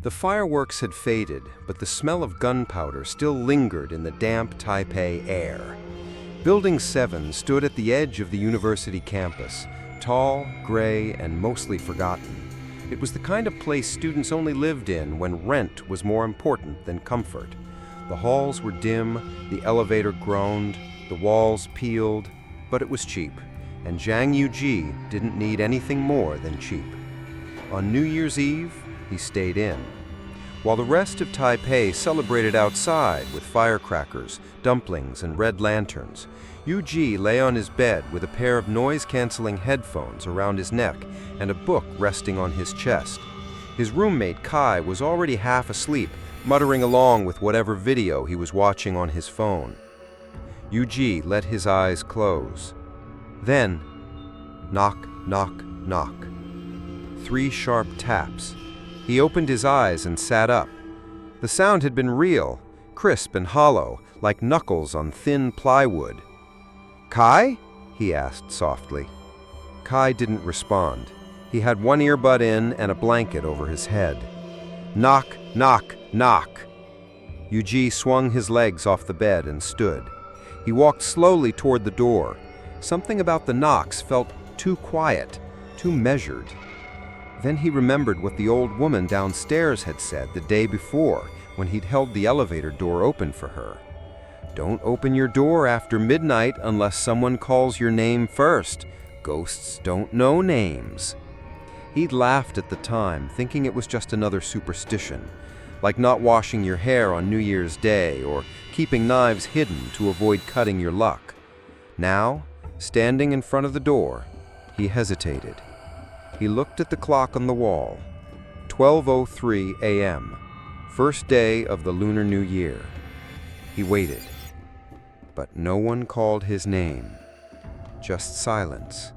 The fireworks had faded, but the smell of gunpowder still lingered in the damp Taipei air. Building 7 stood at the edge of the university campus, tall, gray, and mostly forgotten. It was the kind of place students only lived in when rent was more important than comfort. The halls were dim, the elevator groaned, the walls peeled, but it was cheap, and Zhang Yuji didn't need anything more than cheap. On New Year's Eve, he stayed in, while the rest of Taipei celebrated outside with firecrackers, dumplings, and red lanterns. Yuji lay on his bed with a pair of noise-canceling headphones around his neck and a book resting on his chest. His roommate Kai was already half asleep, muttering along with whatever video he was watching on his phone. Yuji let his eyes close. Then, knock, knock, knock. 3 sharp taps. He opened his eyes and sat up. The sound had been real, crisp and hollow, like knuckles on thin plywood. "Kai?" he asked softly. Kai didn't respond. He had one earbud in and a blanket over his head. Knock, knock, knock. Yuji swung his legs off the bed and stood. He walked slowly toward the door. Something about the knocks felt too quiet, too measured. Then he remembered what the old woman downstairs had said the day before when he'd held the elevator door open for her. "Don't open your door after midnight unless someone calls your name first. Ghosts don't know names." He'd laughed at the time, thinking it was just another superstition, like not washing your hair on New Year's Day or keeping knives hidden to avoid cutting your luck. Now, standing in front of the door, he hesitated. He looked at the clock on the wall. 12:03 a.m., first day of the Lunar New Year. He waited, but no one called his name. Just silence.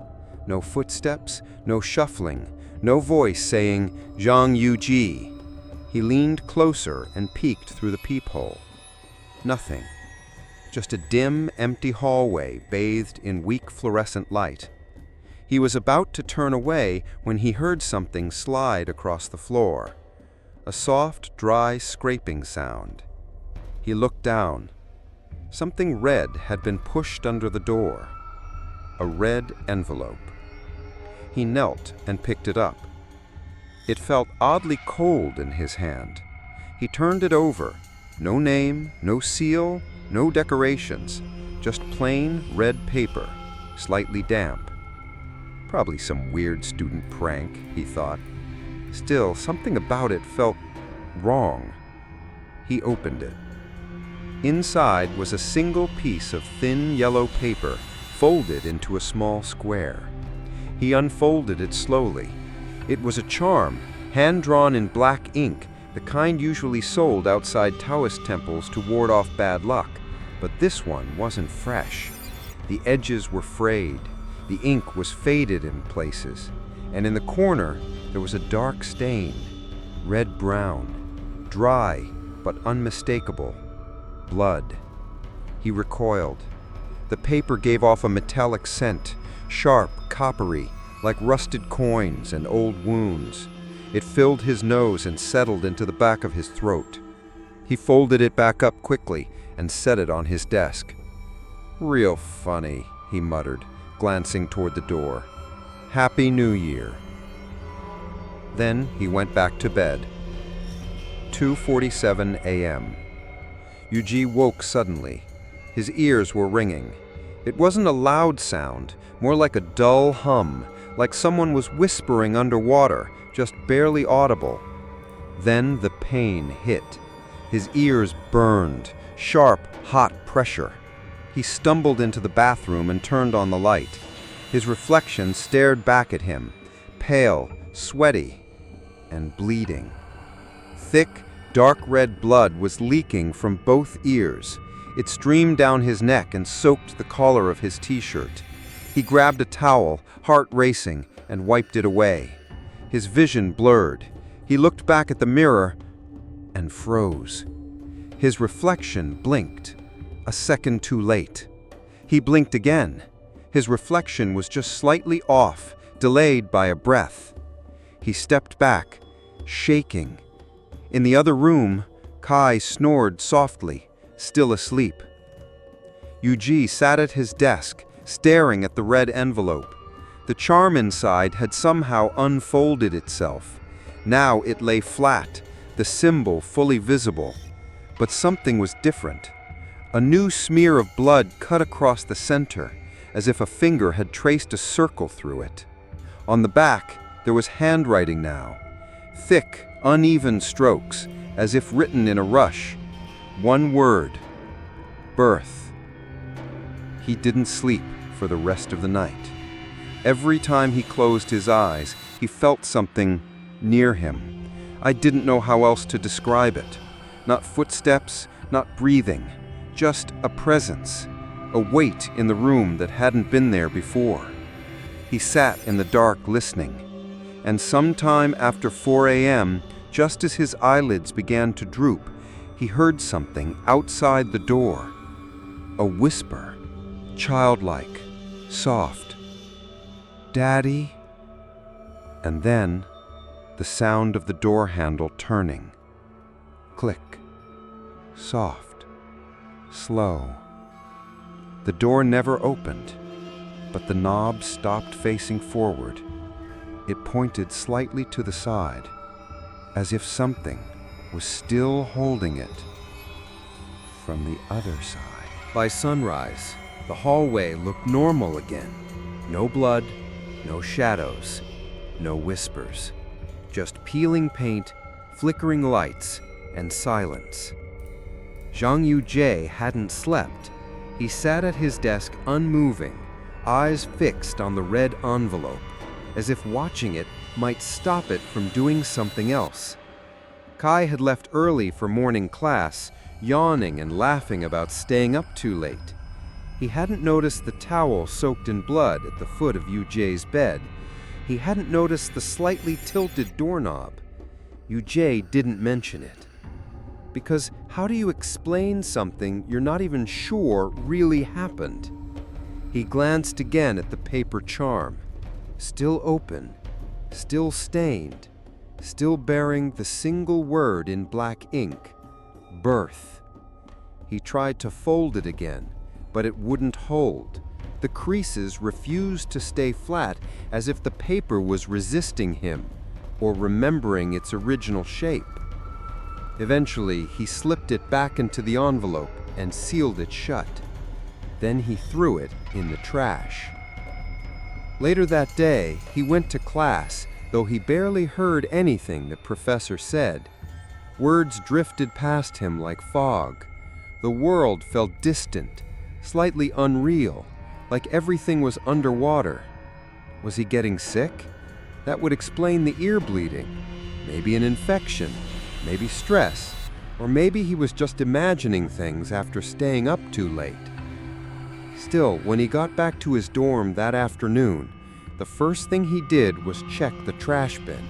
No footsteps, no shuffling, no voice saying, "Zhang Yuji." He leaned closer and peeked through the peephole. Nothing. Just a dim, empty hallway bathed in weak fluorescent light. He was about to turn away when he heard something slide across the floor. A soft, dry scraping sound. He looked down. Something red had been pushed under the door. A red envelope. He knelt and picked it up. It felt oddly cold in his hand. He turned it over. No name, no seal, no decorations. Just plain red paper, slightly damp. Probably some weird student prank, he thought. Still, something about it felt wrong. He opened it. Inside was a single piece of thin yellow paper, folded into a small square. He unfolded it slowly. It was a charm, hand-drawn in black ink, the kind usually sold outside Taoist temples to ward off bad luck. But this one wasn't fresh. The edges were frayed. The ink was faded in places, and in the corner there was a dark stain, red-brown, dry but unmistakable. Blood. He recoiled. The paper gave off a metallic scent, sharp, coppery, like rusted coins and old wounds. It filled his nose and settled into the back of his throat. He folded it back up quickly and set it on his desk. "Real funny," he muttered, glancing toward the door. "Happy New Year." Then he went back to bed. 2:47 a.m. Yuji woke suddenly. His ears were ringing. It wasn't a loud sound, more like a dull hum, like someone was whispering underwater, just barely audible. Then the pain hit. His ears burned, sharp, hot pressure. He stumbled into the bathroom and turned on the light. His reflection stared back at him, pale, sweaty, and bleeding. Thick, dark red blood was leaking from both ears. It streamed down his neck and soaked the collar of his t-shirt. He grabbed a towel, heart racing, and wiped it away. His vision blurred. He looked back at the mirror and froze. His reflection blinked, a second too late. He blinked again. His reflection was just slightly off, delayed by a breath. He stepped back, shaking. In the other room, Kai snored softly, still asleep. Yuji sat at his desk, staring at the red envelope. The charm inside had somehow unfolded itself. Now it lay flat, the symbol fully visible. But something was different. A new smear of blood cut across the center, as if a finger had traced a circle through it. On the back, there was handwriting now. Thick, uneven strokes, as if written in a rush. One word: birth. He didn't sleep for the rest of the night. Every time he closed his eyes, he felt something near him. I didn't know how else to describe it. Not footsteps, not breathing, just a presence, a weight in the room that hadn't been there before. He sat in the dark listening, and sometime after 4 a.m., just as his eyelids began to droop, he heard something outside the door. A whisper, childlike, soft. "Daddy?" And then, the sound of the door handle turning. Click. Soft. Slow. The door never opened, but the knob stopped facing forward. It pointed slightly to the side, as if something was still holding it from the other side. By sunrise, the hallway looked normal again. No blood, no shadows, no whispers. Just peeling paint, flickering lights, and silence. Zhang Yujie hadn't slept. He sat at his desk unmoving, eyes fixed on the red envelope, as if watching it might stop it from doing something else. Kai had left early for morning class, yawning and laughing about staying up too late. He hadn't noticed the towel soaked in blood at the foot of Yujie's bed. He hadn't noticed the slightly tilted doorknob. Yujie didn't mention it. Because how do you explain something you're not even sure really happened? He glanced again at the paper charm. Still open, still stained, still bearing the single word in black ink: birth. He tried to fold it again, but it wouldn't hold. The creases refused to stay flat, as if the paper was resisting him, or remembering its original shape. Eventually, he slipped it back into the envelope and sealed it shut. Then he threw it in the trash. Later that day, he went to class, though he barely heard anything the professor said. Words drifted past him like fog. The world felt distant, slightly unreal, like everything was underwater. Was he getting sick? That would explain the ear bleeding. Maybe an infection, maybe stress, or maybe he was just imagining things after staying up too late. Still, when he got back to his dorm that afternoon, the first thing he did was check the trash bin.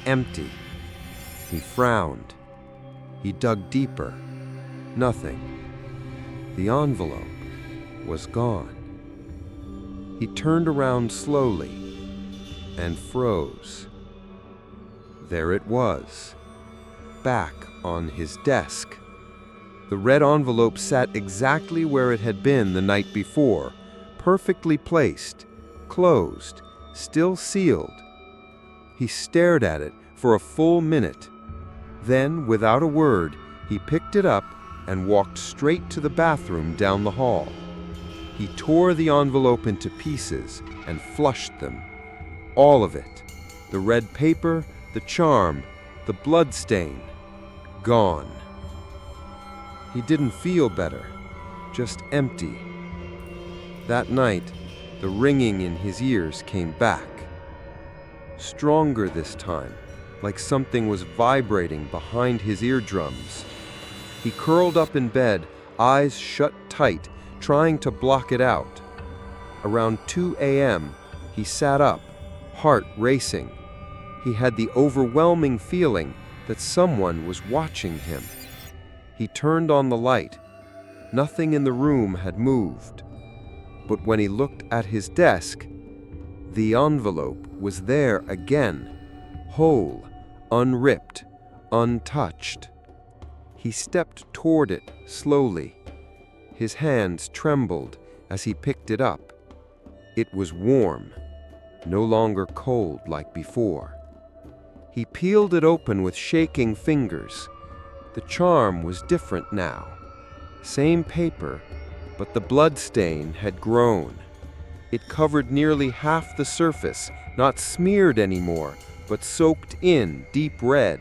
Empty. He frowned. He dug deeper. Nothing. The envelope was gone. He turned around slowly and froze. There it was, back on his desk. The red envelope sat exactly where it had been the night before, perfectly placed, closed, still sealed. He stared at it for a full minute. Then, without a word, he picked it up and walked straight to the bathroom down the hall. He tore the envelope into pieces and flushed them. All of it. The red paper, the charm, the blood stain. Gone. He didn't feel better, just empty. That night, the ringing in his ears came back. Stronger this time, like something was vibrating behind his eardrums. He curled up in bed, eyes shut tight, trying to block it out. Around 2 a.m., he sat up, heart racing. He had the overwhelming feeling that someone was watching him. He turned on the light. Nothing in the room had moved. But when he looked at his desk, the envelope was there again, whole, unripped, untouched. He stepped toward it slowly. His hands trembled as he picked it up. It was warm, no longer cold like before. He peeled it open with shaking fingers. The charm was different now. Same paper, but the blood stain had grown. It covered nearly half the surface, not smeared anymore, but soaked in deep red,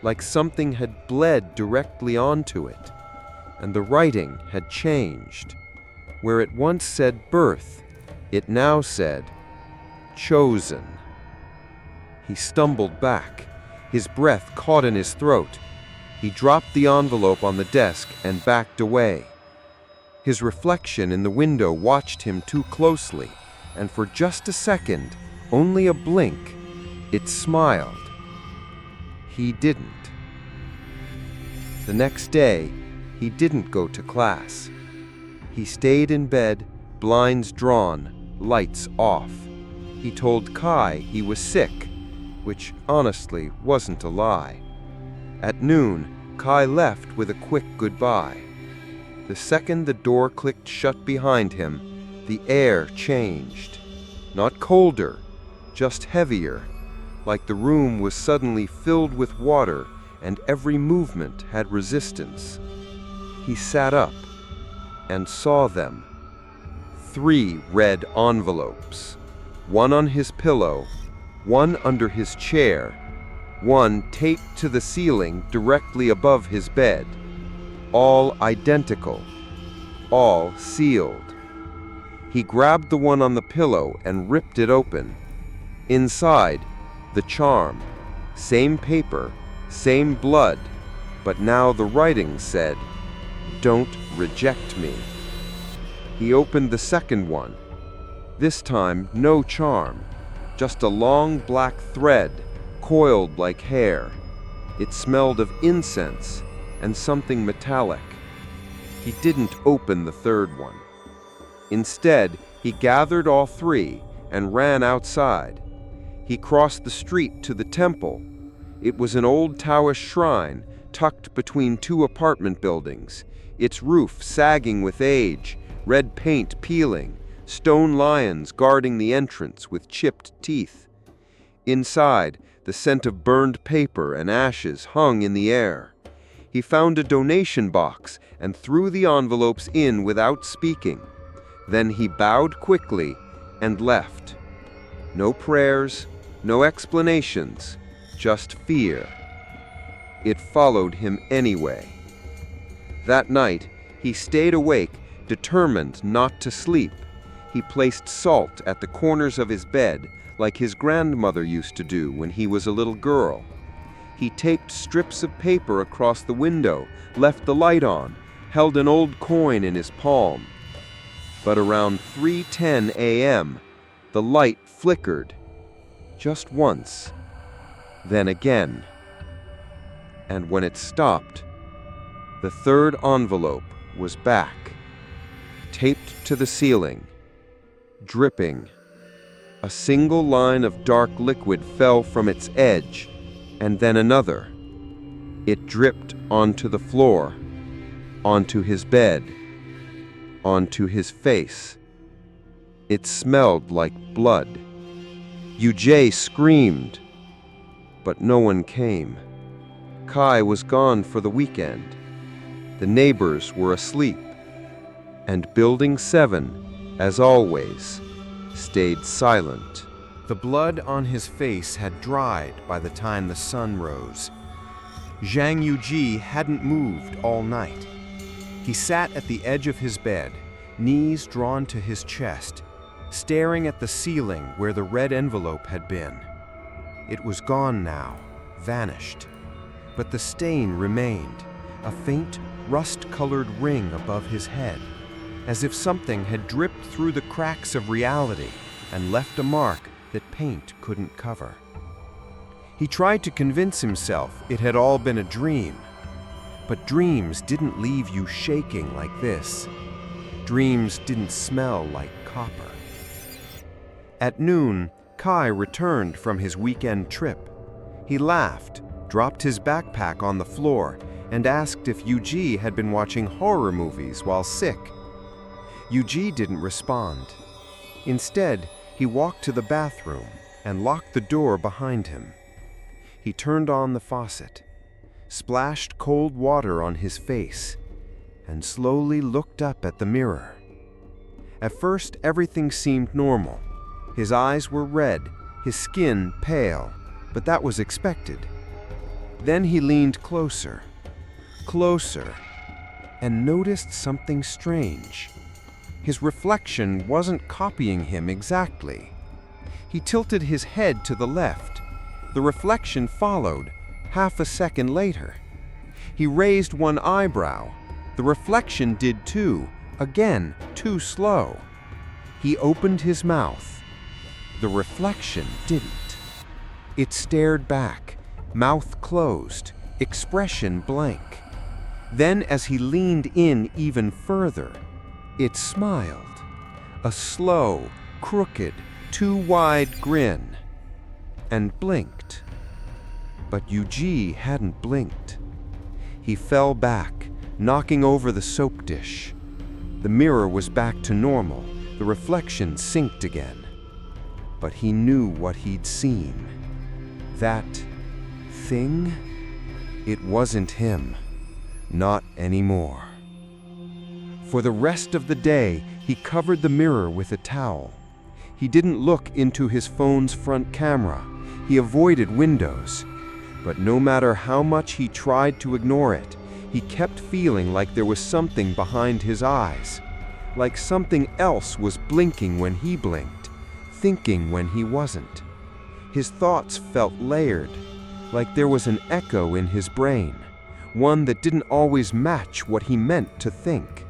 like something had bled directly onto it. And the writing had changed. Where it once said birth, it now said chosen. He stumbled back. His breath caught in his throat. He dropped the envelope on the desk and backed away. His reflection in the window watched him too closely, and for just a second, only a blink, it smiled. He didn't. The next day, he didn't go to class. He stayed in bed, blinds drawn, lights off. He told Kai he was sick, which honestly wasn't a lie. At noon, Kai left with a quick goodbye. The second the door clicked shut behind him, the air changed. Not colder, just heavier, like the room was suddenly filled with water and every movement had resistance. He sat up and saw them. 3 red envelopes. One on his pillow, one under his chair, one taped to the ceiling directly above his bed. All identical, all sealed. He grabbed the one on the pillow and ripped it open. Inside, the charm. Same paper, same blood, but now the writing said, "Don't reject me." He opened the second one. This time, no charm, just a long black thread, coiled like hair. It smelled of incense and something metallic. He didn't open the third one. Instead, he gathered all 3 and ran outside. He crossed the street to the temple. It was an old Taoist shrine tucked between 2 apartment buildings, its roof sagging with age, red paint peeling, stone lions guarding the entrance with chipped teeth. Inside, the scent of burned paper and ashes hung in the air. He found a donation box and threw the envelopes in without speaking. Then he bowed quickly and left. No prayers, no explanations, just fear. It followed him anyway. That night, he stayed awake, determined not to sleep. He placed salt at the corners of his bed, like his grandmother used to do when he was a little girl. He taped strips of paper across the window, left the light on, held an old coin in his palm. But around 3:10 a.m., the light flickered. Just once, then again. And when it stopped, the third envelope was back, taped to the ceiling, dripping. A single line of dark liquid fell from its edge, and then another. It dripped onto the floor, onto his bed, onto his face. It smelled like blood. Yujie screamed, but no one came. Kai was gone for the weekend. The neighbors were asleep, and Building 7, as always, stayed silent. The blood on his face had dried by the time the sun rose. Zhang Yuji hadn't moved all night. He sat at the edge of his bed, knees drawn to his chest, staring at the ceiling where the red envelope had been. It was gone now, vanished. But the stain remained, a faint, rust-colored ring above his head, as if something had dripped through the cracks of reality and left a mark that paint couldn't cover. He tried to convince himself it had all been a dream, but dreams didn't leave you shaking like this. Dreams didn't smell like copper. At noon, Kai returned from his weekend trip. He laughed, dropped his backpack on the floor, and asked if Yuji had been watching horror movies while sick. Yuji didn't respond. Instead, he walked to the bathroom and locked the door behind him. He turned on the faucet, splashed cold water on his face, and slowly looked up at the mirror. At first, everything seemed normal. His eyes were red, his skin pale, but that was expected. Then he leaned closer, and noticed something strange. His reflection wasn't copying him exactly. He tilted his head to the left. The reflection followed, half a second later. He raised one eyebrow. The reflection did too, again, too slow. He opened his mouth. The reflection didn't. It stared back, mouth closed, expression blank. Then, as he leaned in even further, it smiled. A slow, crooked, too wide grin. And blinked. But Yuji hadn't blinked. He fell back, knocking over the soap dish. The mirror was back to normal. The reflection synced again. But he knew what he'd seen. That thing? It wasn't him. Not anymore. For the rest of the day, he covered the mirror with a towel. He didn't look into his phone's front camera. He avoided windows. But no matter how much he tried to ignore it, he kept feeling like there was something behind his eyes. Like something else was blinking when he blinked, thinking when he wasn't. His thoughts felt layered, like there was an echo in his brain, one that didn't always match what he meant to think.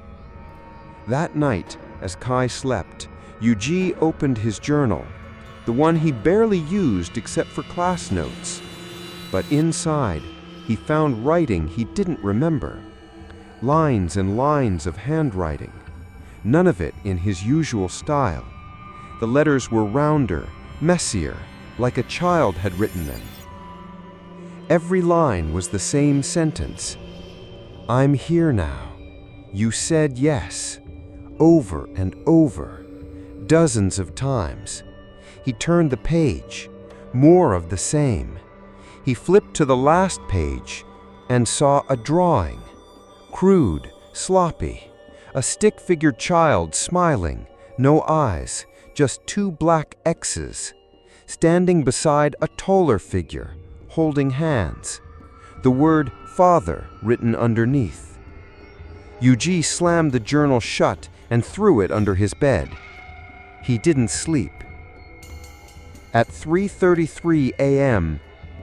That night, as Kai slept, Yuji opened his journal, the one he barely used except for class notes. But inside, he found writing he didn't remember. Lines and lines of handwriting. None of it in his usual style. The letters were rounder, messier, like a child had written them. Every line was the same sentence. I'm here now. You said yes. Over and over. Dozens of times. He turned the page. More of the same. He flipped to the last page and saw a drawing. Crude, sloppy. A stick-figured child smiling. No eyes. Just two black X's. Standing beside a taller figure. Holding hands. The word father written underneath. Yuji slammed the journal shut and threw it under his bed. He didn't sleep. At 3:33 a.m.,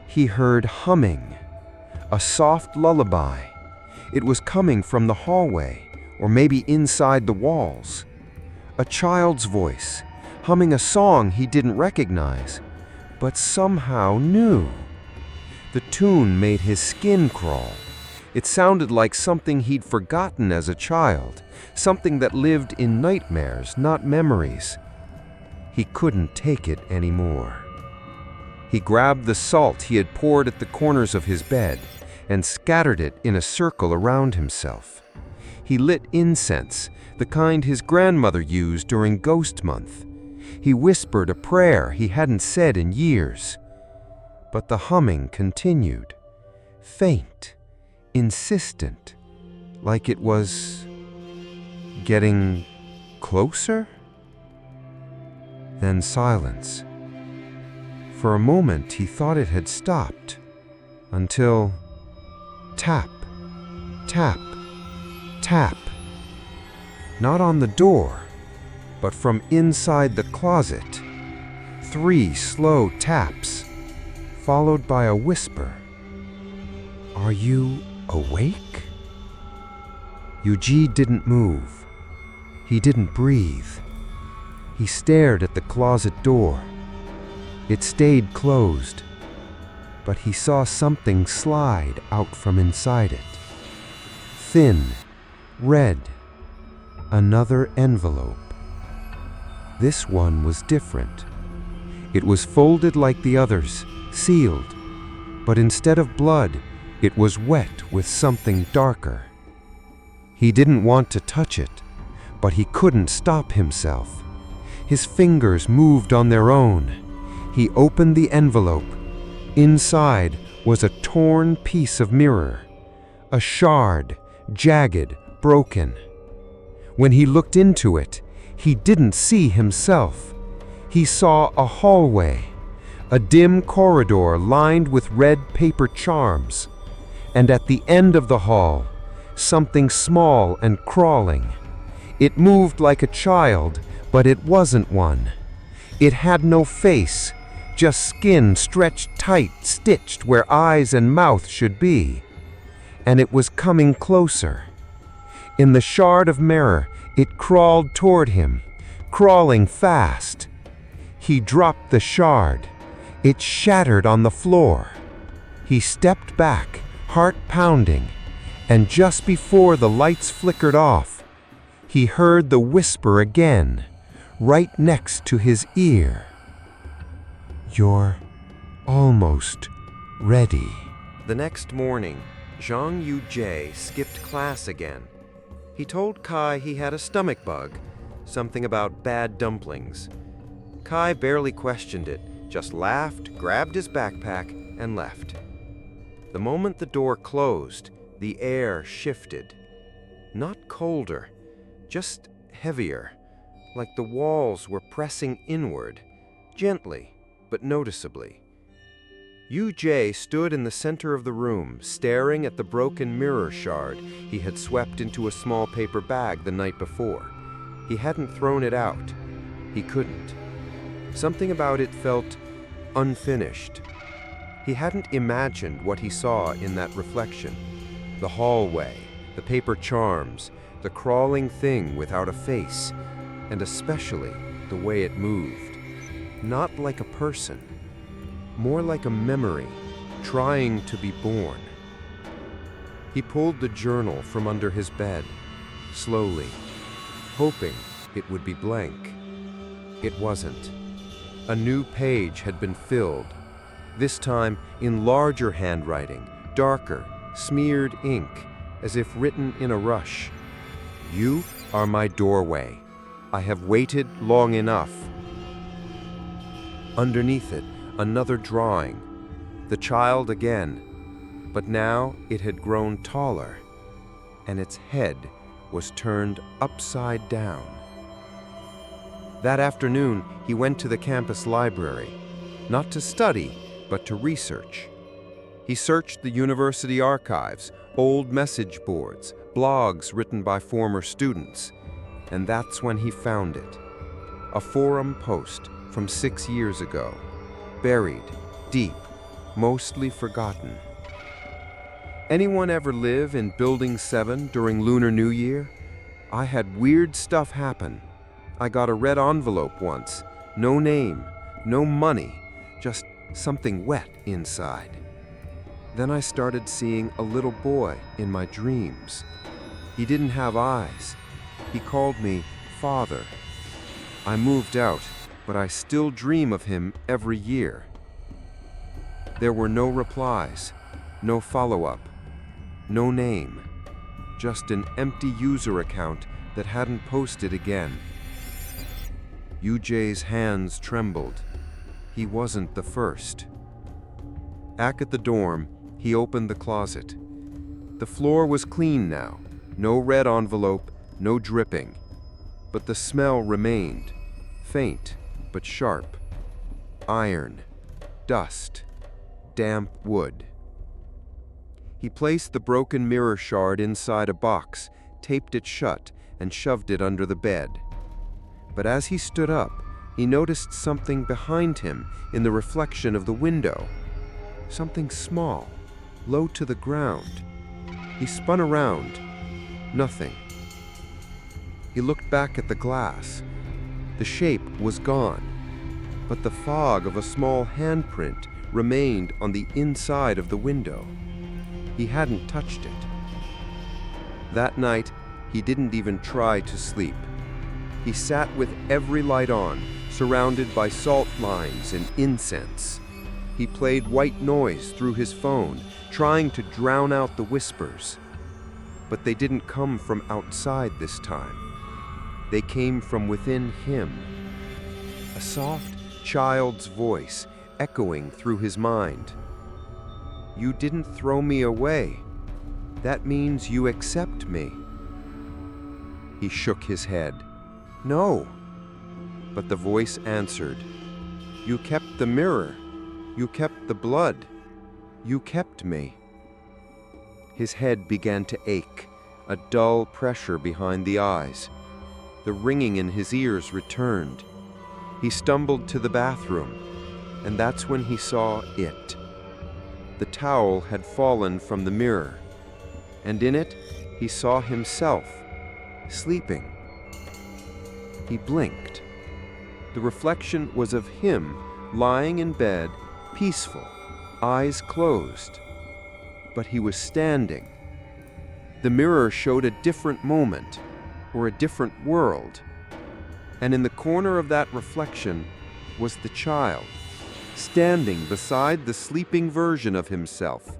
he heard humming. A soft lullaby. It was coming from the hallway, or maybe inside the walls. A child's voice, humming a song he didn't recognize, but somehow knew. The tune made his skin crawl. It sounded like something he'd forgotten as a child, something that lived in nightmares, not memories. He couldn't take it anymore. He grabbed the salt he had poured at the corners of his bed and scattered it in a circle around himself. He lit incense, the kind his grandmother used during Ghost Month. He whispered a prayer he hadn't said in years. But the humming continued, faint, insistent, like it was getting closer. Then silence. For a moment he thought it had stopped, until tap, tap, tap. Not on the door, but from inside the closet. 3 slow taps, followed by a whisper. Are you awake? Yuji didn't move. He didn't breathe. He stared at the closet door. It stayed closed, but he saw something slide out from inside it. Thin, red, another envelope. This one was different. It was folded like the others, sealed. but instead of blood, it was wet with something darker. He didn't want to touch it, but he couldn't stop himself. His fingers moved on their own. He opened the envelope. Inside was a torn piece of mirror, a shard, jagged, broken. When he looked into it, he didn't see himself. He saw a hallway, a dim corridor lined with red paper charms, and at the end of the hall, something small and crawling. It moved like a child, but it wasn't one. It had no face, just skin stretched tight, stitched where eyes and mouth should be. And it was coming closer. In the shard of mirror, it crawled toward him, crawling fast. He dropped the shard. It shattered on the floor. He stepped back, heart pounding, and just before the lights flickered off, he heard the whisper again, right next to his ear. "You're almost ready." The next morning, Zhang Yujie skipped class again. He told Kai he had a stomach bug, something about bad dumplings. Kai barely questioned it, just laughed, grabbed his backpack, and left. The moment the door closed, the air shifted. Not colder, just heavier, like the walls were pressing inward, gently but noticeably. Yu Jie stood in the center of the room, staring at the broken mirror shard he had swept into a small paper bag the night before. He hadn't thrown it out. He couldn't. Something about it felt unfinished. He hadn't imagined what he saw in that reflection. The hallway, the paper charms, the crawling thing without a face, and especially the way it moved. Not like a person, more like a memory, trying to be born. He pulled the journal from under his bed, slowly, hoping it would be blank. It wasn't. A new page had been filled, this time in larger handwriting, darker, smeared ink, as if written in a rush. "You are my doorway. I have waited long enough." Underneath it, another drawing, the child again, but now it had grown taller, and its head was turned upside down. That afternoon, he went to the campus library, not to study, but to research. He searched the university archives, old message boards, blogs written by former students, and that's when he found it. A forum post from 6 years ago, buried, deep, mostly forgotten. "Anyone ever live in Building 7 during Lunar New Year? I had weird stuff happen. I got a red envelope once, no name, no money, just something wet inside. Then I started seeing a little boy in my dreams. He didn't have eyes. He called me Father. I moved out, but I still dream of him every year." There were no replies, no follow-up, no name, just an empty user account that hadn't posted again. Yujie's hands trembled. He wasn't the first. Back at the dorm, he opened the closet. The floor was clean now, no red envelope, no dripping. But the smell remained, faint but sharp. Iron, dust, damp wood. He placed the broken mirror shard inside a box, taped it shut, and shoved it under the bed. But as he stood up, he noticed something behind him in the reflection of the window. Something small, low to the ground. He spun around. Nothing. He looked back at the glass. The shape was gone, but the fog of a small handprint remained on the inside of the window. He hadn't touched it. That night, he didn't even try to sleep. He sat with every light on, surrounded by salt lines and incense. He played white noise through his phone, trying to drown out the whispers. But they didn't come from outside this time. They came from within him. A soft child's voice echoing through his mind. "You didn't throw me away. That means you accept me." He shook his head. "No." But the voice answered, "You kept the mirror. You kept the blood. You kept me." His head began to ache, a dull pressure behind the eyes. The ringing in his ears returned. He stumbled to the bathroom, and that's when he saw it. The towel had fallen from the mirror, and in it he saw himself, sleeping. He blinked. The reflection was of him lying in bed, peaceful, eyes closed. But he was standing. The mirror showed a different moment, or a different world. And in the corner of that reflection was the child, standing beside the sleeping version of himself.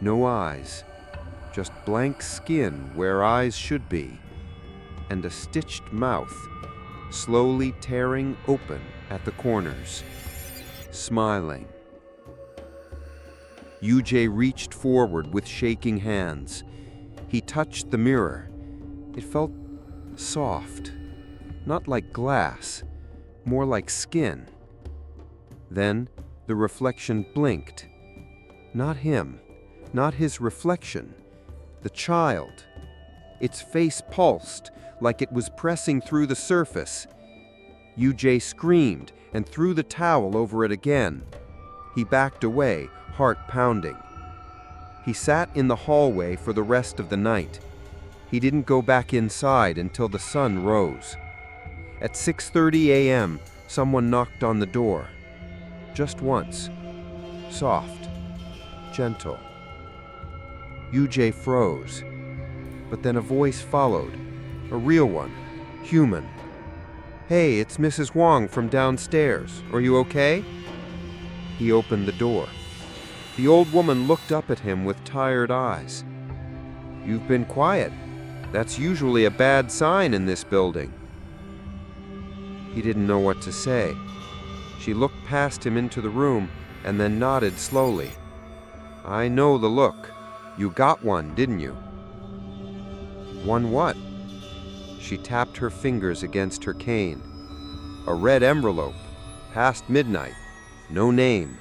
No eyes, just blank skin where eyes should be, and a stitched mouth slowly tearing open at the corners, smiling. UJ reached forward with shaking hands. He touched the mirror. It felt soft, not like glass, more like skin. Then the reflection blinked. Not him, not his reflection, the child. Its face pulsed like it was pressing through the surface. UJ screamed and threw the towel over it again. He backed away, heart pounding. He sat in the hallway for the rest of the night. He didn't go back inside until the sun rose. At 6:30 a.m., someone knocked on the door. Just once. Soft. Gentle. UJ froze. But then a voice followed. A real one. Human. "Hey, it's Mrs. Wong from downstairs. Are you okay?" He opened the door. The old woman looked up at him with tired eyes. "You've been quiet. That's usually a bad sign in this building." He didn't know what to say. She looked past him into the room and then nodded slowly. "I know the look. You got one, didn't you?" "One what?" She tapped her fingers against her cane. "A red envelope. Past midnight. No name.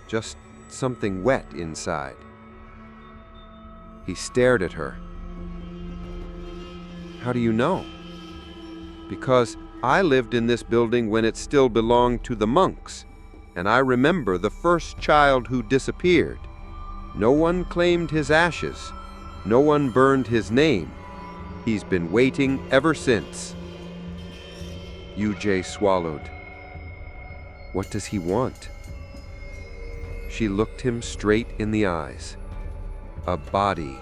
Just something wet inside." He stared at her. "How do you know?" "Because I lived in this building when it still belonged to the monks, and I remember the first child who disappeared. No one claimed his ashes. No one burned his name. He's been waiting ever since." UJ swallowed. What does he want? She looked him straight in the eyes. A body.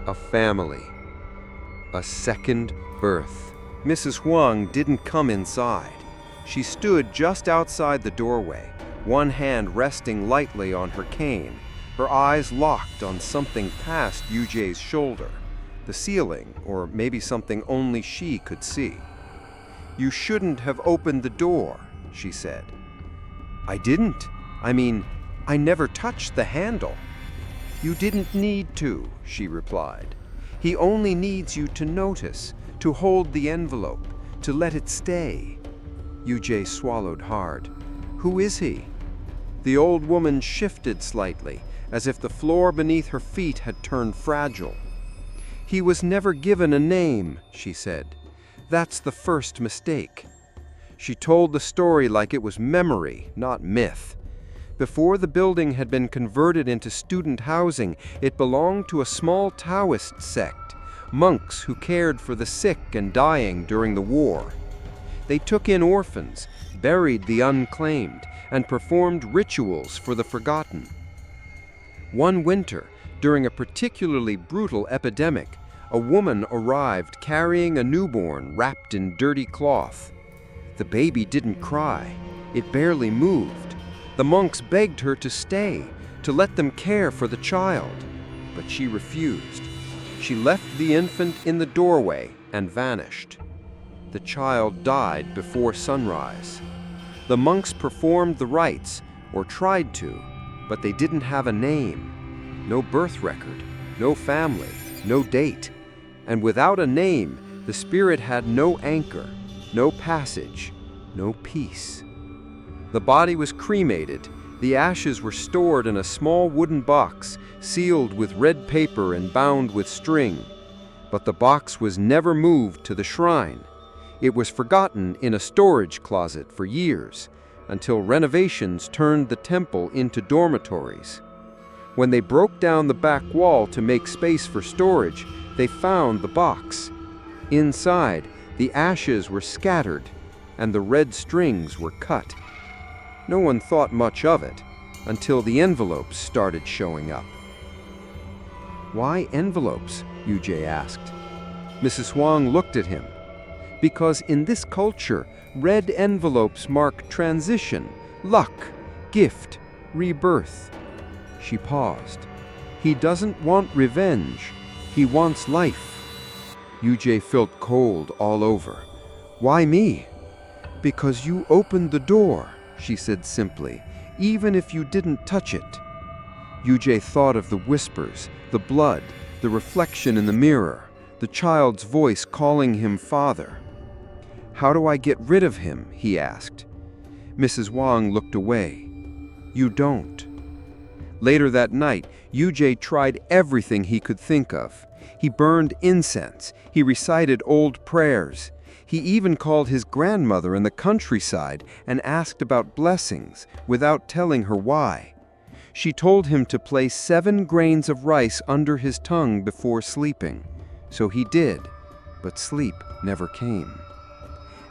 A family. A second birth. Mrs. Huang didn't come inside. She stood just outside the doorway, one hand resting lightly on her cane, her eyes locked on something past UJ's shoulder, the ceiling, or maybe something only she could see. "You shouldn't have opened the door," she said. "I didn't. I never touched the handle." "You didn't need to," she replied. "He only needs you to notice, to hold the envelope, to let it stay." UJ swallowed hard. "Who is he?" The old woman shifted slightly, as if the floor beneath her feet had turned fragile. "He was never given a name," she said. "That's the first mistake." She told the story like it was memory, not myth. Before the building had been converted into student housing, it belonged to a small Taoist sect, monks who cared for the sick and dying during the war. They took in orphans, buried the unclaimed, and performed rituals for the forgotten. One winter, during a particularly brutal epidemic, a woman arrived carrying a newborn wrapped in dirty cloth. The baby didn't cry. It barely moved. The monks begged her to stay, to let them care for the child, but she refused. She left the infant in the doorway and vanished. The child died before sunrise. The monks performed the rites, or tried to, but they didn't have a name. No birth record, no family, no date. And without a name, the spirit had no anchor, no passage, no peace. The body was cremated. The ashes were stored in a small wooden box, sealed with red paper and bound with string. But the box was never moved to the shrine. It was forgotten in a storage closet for years, until renovations turned the temple into dormitories. When they broke down the back wall to make space for storage, they found the box. Inside, the ashes were scattered, and the red strings were cut. No one thought much of it, until the envelopes started showing up. "Why envelopes?" Yujie asked. Mrs. Huang looked at him. "Because in this culture, red envelopes mark transition, luck, gift, rebirth." She paused. "He doesn't want revenge. He wants life." Yujie felt cold all over. "Why me?" "Because you opened the door," she said simply, "even if you didn't touch it." Yujie thought of the whispers, the blood, the reflection in the mirror, the child's voice calling him father. "How do I get rid of him?" he asked. Mrs. Wang looked away. "You don't." Later that night, Yujie tried everything he could think of. He burned incense. He recited old prayers. He even called his grandmother in the countryside and asked about blessings, without telling her why. She told him to place 7 grains of rice under his tongue before sleeping. So he did, but sleep never came.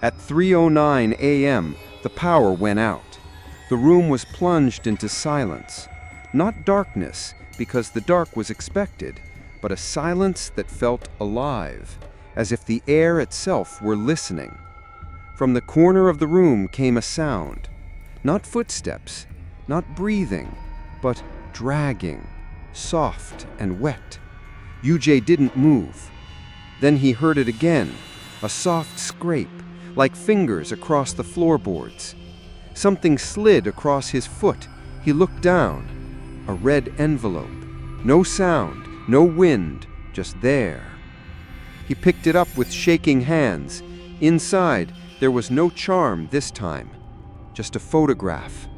At 3:09 a.m., the power went out. The room was plunged into silence. Not darkness, because the dark was expected, but a silence that felt alive, as if the air itself were listening. From the corner of the room came a sound. Not footsteps, not breathing, but dragging, soft and wet. Yujie didn't move. Then he heard it again, a soft scrape, like fingers across the floorboards. Something slid across his foot. He looked down. A red envelope. No sound, no wind, just there. He picked it up with shaking hands. Inside, there was no charm this time. Just a photograph.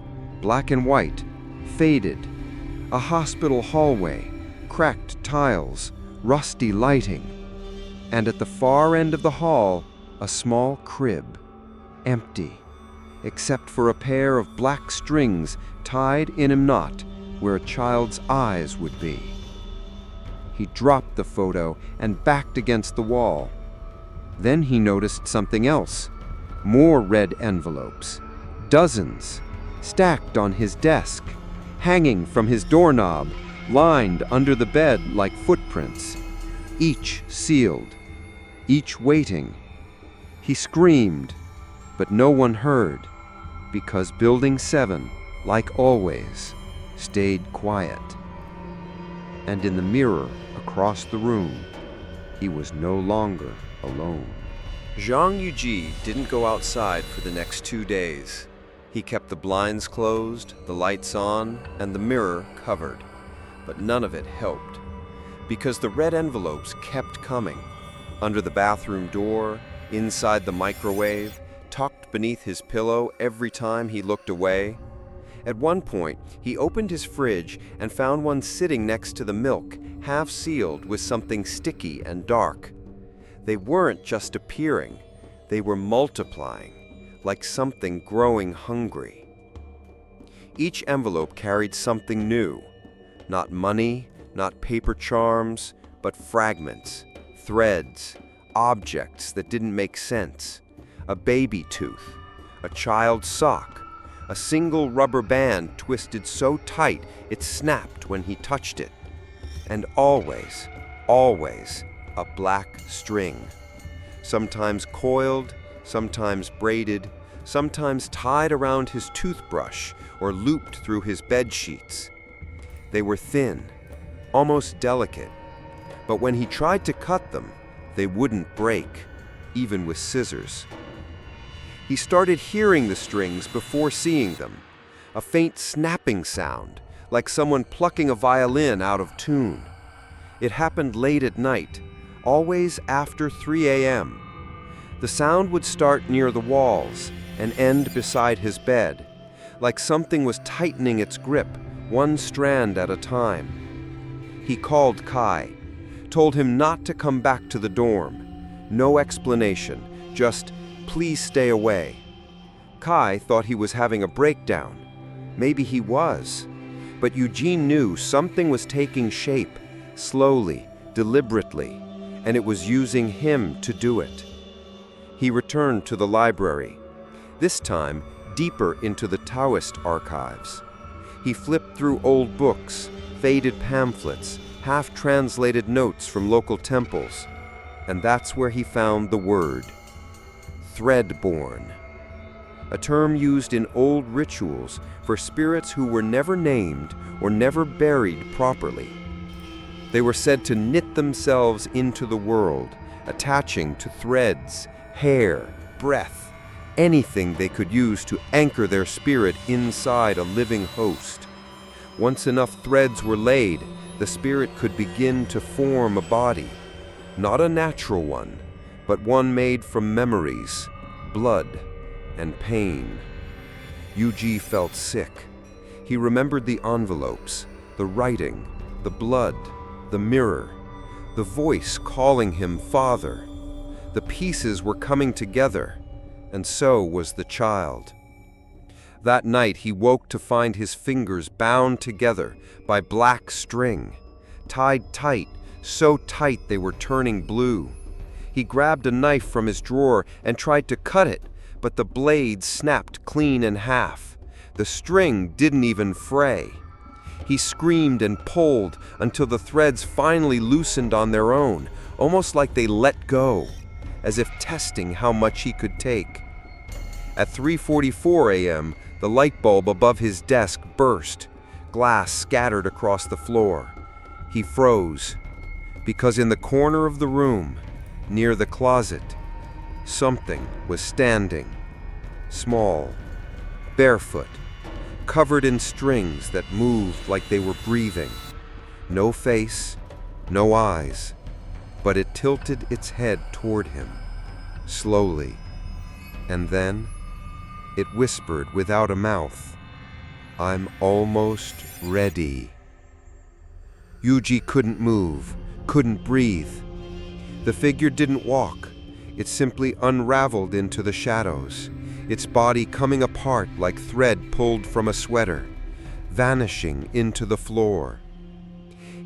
Black and white, faded. A hospital hallway, cracked tiles, rusty lighting. And at the far end of the hall, a small crib. Empty, except for a pair of black strings tied in a knot where a child's eyes would be. He dropped the photo and backed against the wall. Then he noticed something else. More red envelopes. Dozens. Stacked on his desk. Hanging from his doorknob. Lined under the bed like footprints. Each sealed. Each waiting. He screamed, but no one heard, because Building 7, like always, stayed quiet. And in the mirror across the room, he was no longer alone. Zhang Yuji didn't go outside for the next 2 days. He kept the blinds closed, the lights on, and the mirror covered. But none of it helped, because the red envelopes kept coming. Under the bathroom door, inside the microwave, tucked beneath his pillow every time he looked away. At one point, he opened his fridge and found one sitting next to the milk, half sealed with something sticky and dark. They weren't just appearing, they were multiplying, like something growing hungry. Each envelope carried something new. Not money, not paper charms, but fragments, threads, objects that didn't make sense. A baby tooth, a child's sock, a single rubber band twisted so tight it snapped when he touched it. And always, always, a black string. Sometimes coiled, sometimes braided, sometimes tied around his toothbrush or looped through his bed sheets. They were thin, almost delicate, but when he tried to cut them, they wouldn't break, even with scissors. He started hearing the strings before seeing them, a faint snapping sound, like someone plucking a violin out of tune. It happened late at night, always after 3 a.m. The sound would start near the walls and end beside his bed, like something was tightening its grip, one strand at a time. He called Kai, told him not to come back to the dorm. No explanation, just, "Please stay away." Kai thought he was having a breakdown. Maybe he was. But Eugene knew something was taking shape, slowly, deliberately, and it was using him to do it. He returned to the library, this time deeper into the Taoist archives. He flipped through old books, faded pamphlets, half-translated notes from local temples, and that's where he found the word, threadborn, a term used in old rituals for spirits who were never named or never buried properly. They were said to knit themselves into the world, attaching to threads, hair, breath, anything they could use to anchor their spirit inside a living host. Once enough threads were laid, the spirit could begin to form a body, not a natural one, but one made from memories, blood, and pain. Yuji felt sick. He remembered the envelopes, the writing, the blood, the mirror, the voice calling him father. The pieces were coming together, and so was the child. That night he woke to find his fingers bound together by black string, tied tight, so tight they were turning blue. He grabbed a knife from his drawer and tried to cut it, but the blade snapped clean in half. The string didn't even fray. He screamed and pulled until the threads finally loosened on their own, almost like they let go, as if testing how much he could take. At 3:44 a.m., the light bulb above his desk burst. Glass scattered across the floor. He froze, because in the corner of the room, near the closet, something was standing, small, barefoot, covered in strings that moved like they were breathing. No face, no eyes, but it tilted its head toward him, slowly, and then it whispered without a mouth, "I'm almost ready." Yuji couldn't move, couldn't breathe. The figure didn't walk. It simply unraveled into the shadows, its body coming apart like thread pulled from a sweater, vanishing into the floor.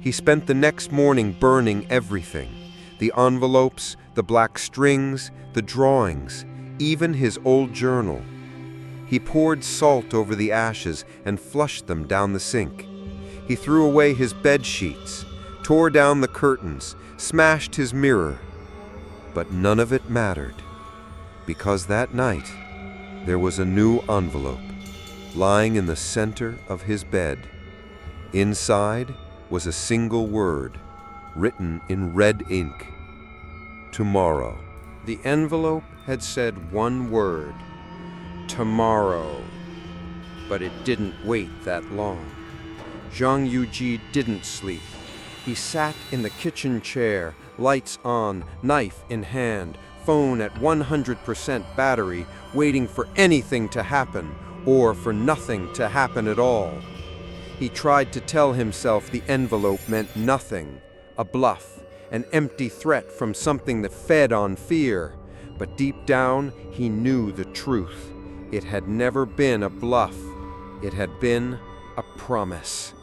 He spent the next morning burning everything, the envelopes, the black strings, the drawings, even his old journal. He poured salt over the ashes and flushed them down the sink. He threw away his bed sheets, tore down the curtains, smashed his mirror. But none of it mattered, because that night there was a new envelope lying in the center of his bed. Inside was a single word, written in red ink, "Tomorrow." The envelope had said one word, "Tomorrow." But it didn't wait that long. Zhang Yuji didn't sleep. He sat in the kitchen chair, lights on, knife in hand, phone at 100% battery, waiting for anything to happen, or for nothing to happen at all. He tried to tell himself the envelope meant nothing, a bluff, an empty threat from something that fed on fear. But deep down, he knew the truth. It had never been a bluff. It had been a promise.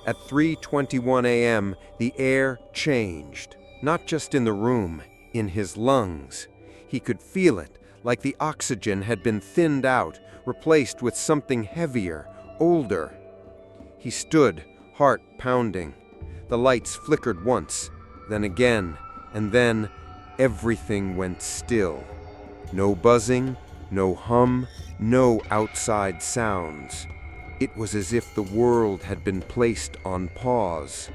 At 3:21 a.m., the air changed, not just in the room, in his lungs. He could feel it, like the oxygen had been thinned out, replaced with something heavier, older. He stood, heart pounding. The lights flickered once, then again, and then everything went still. No buzzing, No hum, no outside sounds. It was as if the world had been placed on pause.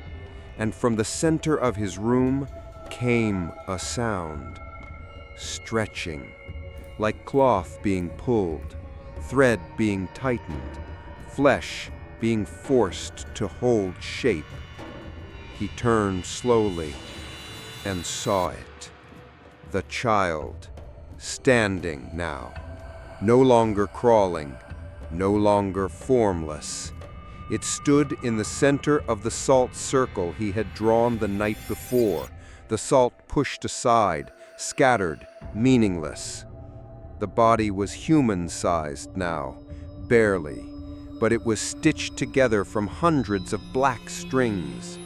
And from the center of his room came a sound. Stretching, like cloth being pulled, thread being tightened, flesh being forced to hold shape. He turned slowly and saw it. The child, standing now, no longer crawling, no longer formless. It stood in the center of the salt circle he had drawn the night before, the salt pushed aside, scattered, meaningless. The body was human-sized now, barely, but it was stitched together from hundreds of black strings.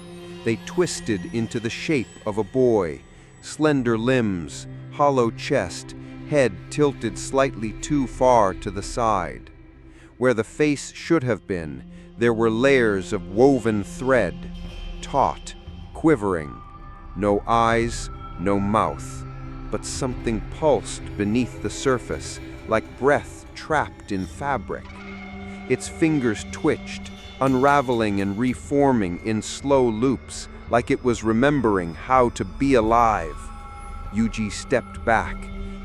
They twisted into the shape of a boy, slender limbs, hollow chest, head tilted slightly too far to the side. Where the face should have been, there were layers of woven thread, taut, quivering. No eyes, no mouth, but something pulsed beneath the surface, like breath trapped in fabric. Its fingers twitched, unraveling and reforming in slow loops, like it was remembering how to be alive. Yuji stepped back.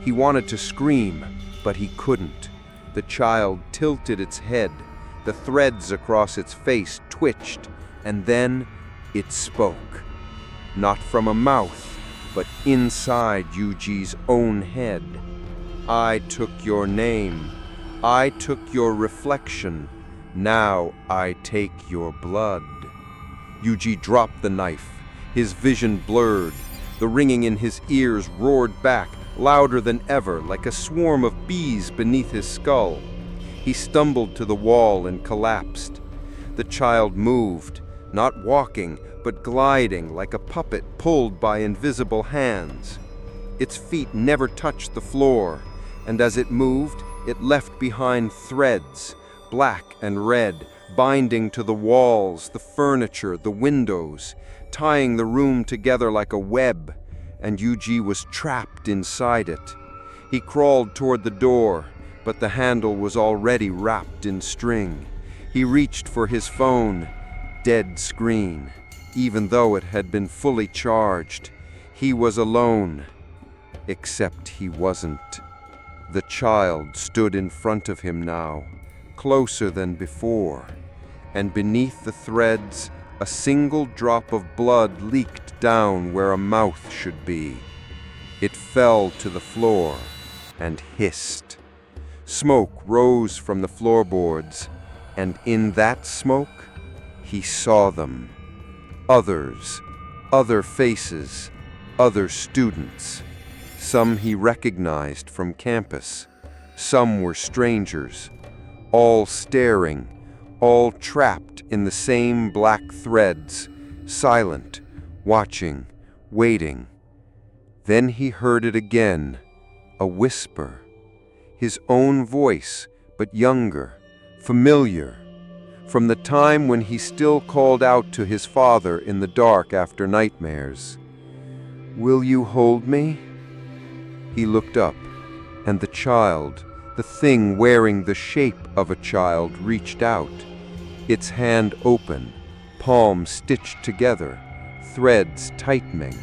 He wanted to scream, but he couldn't. The child tilted its head. The threads across its face twitched, and then it spoke. Not from a mouth, but inside Yuji's own head. I took your name. I took your reflection. Now I take your blood. Yuji dropped the knife. His vision blurred. The ringing in his ears roared back, louder than ever, like a swarm of bees beneath his skull. He stumbled to the wall and collapsed. The child moved, not walking, but gliding like a puppet pulled by invisible hands. Its feet never touched the floor, and as it moved, it left behind threads, black and red, binding to the walls, the furniture, the windows, tying the room together like a web, and Yuji was trapped inside it. He crawled toward the door, but the handle was already wrapped in string. He reached for his phone. Dead screen. Even though it had been fully charged, he was alone. Except he wasn't. The child stood in front of him now, closer than before, and beneath the threads, a single drop of blood leaked down where a mouth should be. It fell to the floor and hissed. Smoke rose from the floorboards, and in that smoke, he saw them. Others, other faces, other students. Some he recognized from campus. Some were strangers, all staring, all trapped in the same black threads, silent, watching, waiting. Then he heard it again, a whisper. His own voice, but younger, familiar, from the time when he still called out to his father in the dark after nightmares. "Will you hold me?" He looked up, and the child, the thing wearing the shape of a child, reached out, its hand open, palms stitched together, threads tightening.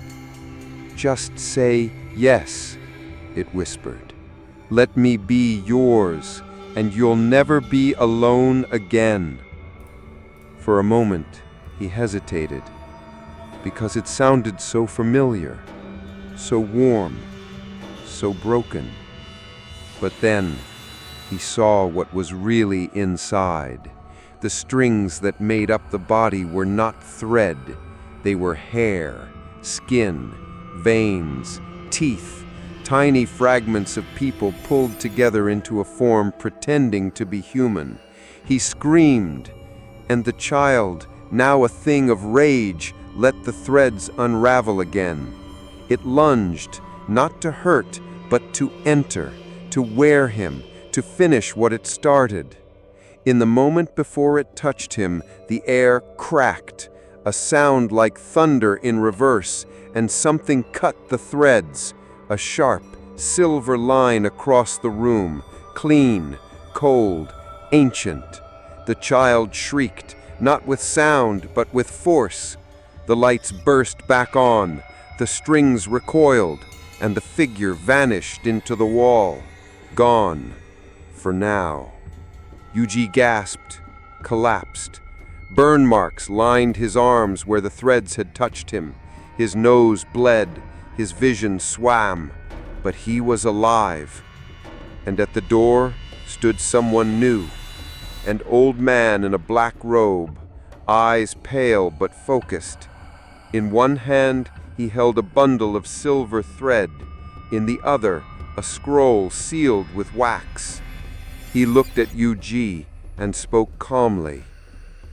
"Just say yes," it whispered. "Let me be yours, and you'll never be alone again." For a moment, he hesitated, because it sounded so familiar, so warm, so broken. But then, he saw what was really inside. The strings that made up the body were not thread. They were hair, skin, veins, teeth, tiny fragments of people pulled together into a form pretending to be human. He screamed, and the child, now a thing of rage, let the threads unravel again. It lunged, not to hurt, but to enter, to wear him, to finish what it started. In the moment before it touched him, the air cracked, a sound like thunder in reverse, and something cut the threads, a sharp, silver line across the room, clean, cold, ancient. The child shrieked, not with sound, but with force. The lights burst back on, the strings recoiled, and the figure vanished into the wall. Gone. For now. Yuji gasped, collapsed. Burn marks lined his arms where the threads had touched him. His nose bled, his vision swam, but he was alive. And at the door stood someone new, an old man in a black robe, eyes pale but focused. In one hand, he held a bundle of silver thread, in the other, a scroll sealed with wax. He looked at Yuji and spoke calmly.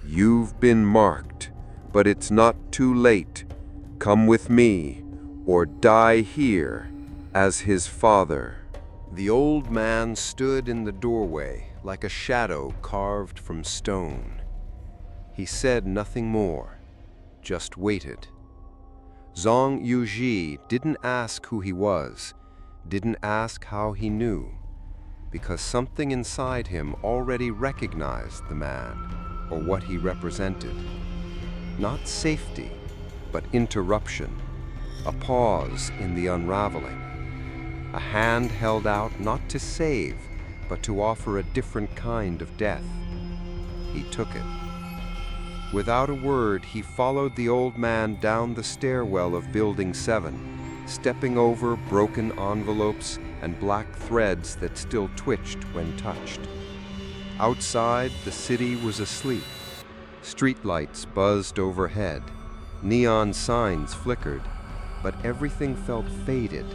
"You've been marked, but it's not too late. Come with me, or die here as his father." The old man stood in the doorway like a shadow carved from stone. He said nothing more, just waited. Zhang Yuji didn't ask who he was, didn't ask how he knew, because something inside him already recognized the man or what he represented. Not safety, but interruption, a pause in the unraveling. A hand held out not to save, but to offer a different kind of death. He took it. Without a word, he followed the old man down the stairwell of Building 7, stepping over broken envelopes and black threads that still twitched when touched. Outside, the city was asleep. Streetlights buzzed overhead. Neon signs flickered, but everything felt faded,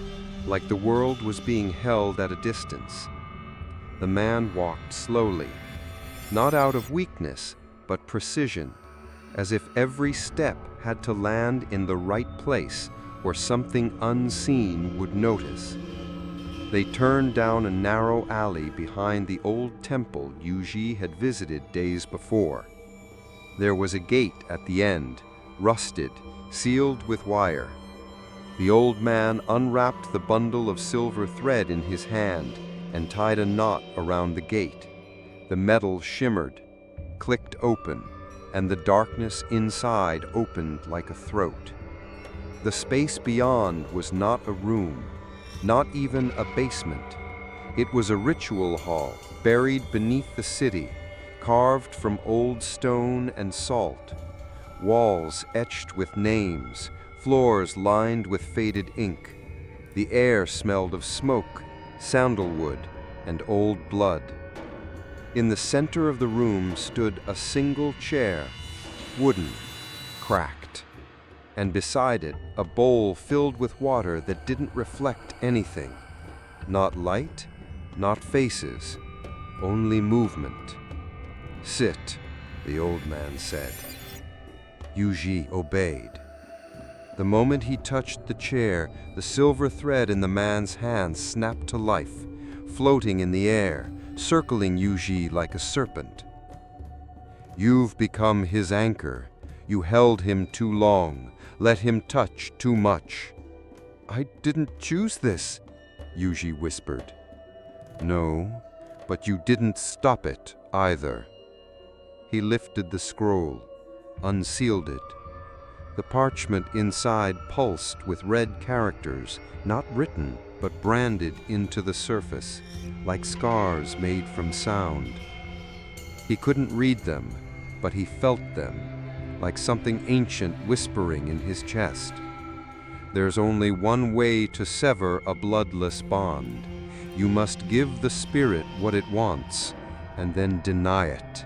like the world was being held at a distance. The man walked slowly, not out of weakness, but precision, as if every step had to land in the right place where something unseen would notice. They turned down a narrow alley behind the old temple Yuji had visited days before. There was a gate at the end, rusted, sealed with wire. The old man unwrapped the bundle of silver thread in his hand and tied a knot around the gate. The metal shimmered, clicked open, and the darkness inside opened like a throat. The space beyond was not a room, not even a basement. It was a ritual hall buried beneath the city, carved from old stone and salt. Walls etched with names, floors lined with faded ink. The air smelled of smoke, sandalwood, and old blood. In the center of the room stood a single chair, wooden, cracked, and beside it a bowl filled with water that didn't reflect anything. Not light, not faces, only movement. "Sit," the old man said. Yuji obeyed. The moment he touched the chair, the silver thread in the man's hand snapped to life, floating in the air, circling Yuji like a serpent. "You've become his anchor. You held him too long, let him touch too much." "I didn't choose this," Yuji whispered. "No, but you didn't stop it either." He lifted the scroll, unsealed it. The parchment inside pulsed with red characters, not written, but branded into the surface, like scars made from sound. He couldn't read them, but he felt them, like something ancient whispering in his chest. There's only one way to sever a bloodless bond. You must give the spirit what it wants, and then deny it.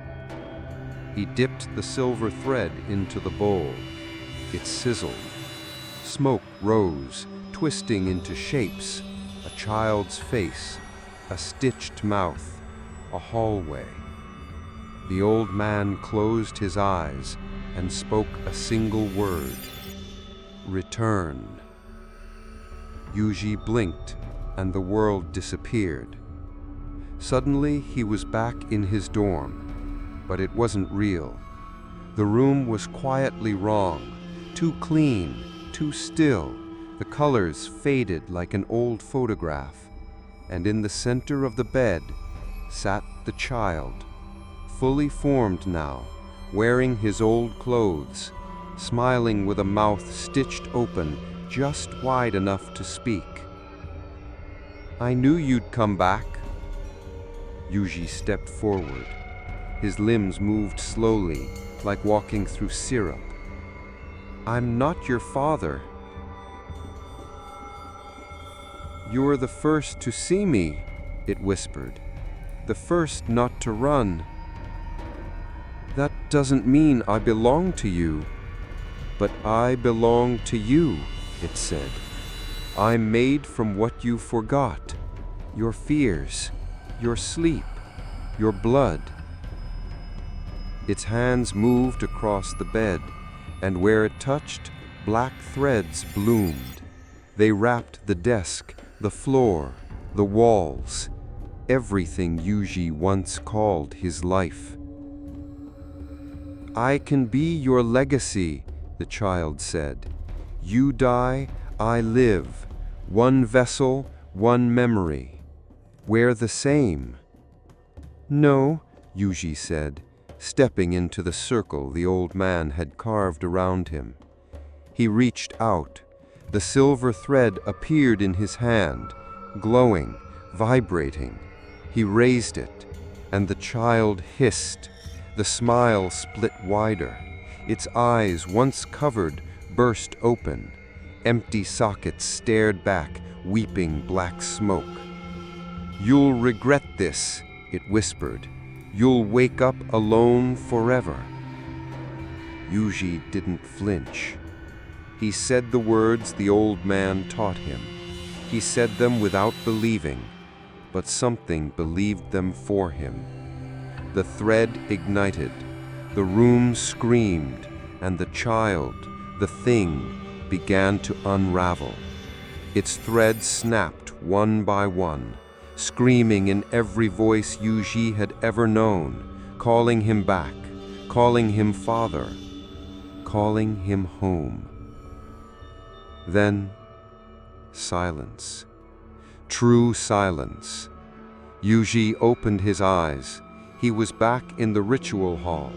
He dipped the silver thread into the bowl. It sizzled. Smoke rose, twisting into shapes. A child's face, a stitched mouth, a hallway. The old man closed his eyes and spoke a single word. "Return." Yuji blinked, and the world disappeared. Suddenly, he was back in his dorm, but it wasn't real. The room was quietly wrong, too clean, too still. The colors faded like an old photograph, and in the center of the bed, sat the child, fully formed now, wearing his old clothes, smiling with a mouth stitched open just wide enough to speak. "I knew you'd come back." Yuji stepped forward. His limbs moved slowly, like walking through syrup. "I'm not your father." "You're the first to see me," it whispered. "The first not to run." "That doesn't mean I belong to you." "But I belong to you," it said. "I'm made from what you forgot. Your fears, your sleep, your blood." Its hands moved across the bed, and where it touched, black threads bloomed. They wrapped the desk, the floor, the walls, everything Yuji once called his life. "I can be your legacy," the child said. "You die, I live. One vessel, one memory. We're the same." "No," Yuji said, stepping into the circle the old man had carved around him. He reached out. The silver thread appeared in his hand, glowing, vibrating. He raised it, and the child hissed. The smile split wider. Its eyes, once covered, burst open. Empty sockets stared back, weeping black smoke. "You'll regret this," it whispered. "You'll wake up alone forever." Yuji didn't flinch. He said the words the old man taught him. He said them without believing, but something believed them for him. The thread ignited. The room screamed, and the child, the thing, began to unravel. Its threads snapped one by one, screaming in every voice Yuji had ever known, calling him back, calling him father, calling him home. Then, silence. True silence. Yuji opened his eyes. He was back in the ritual hall.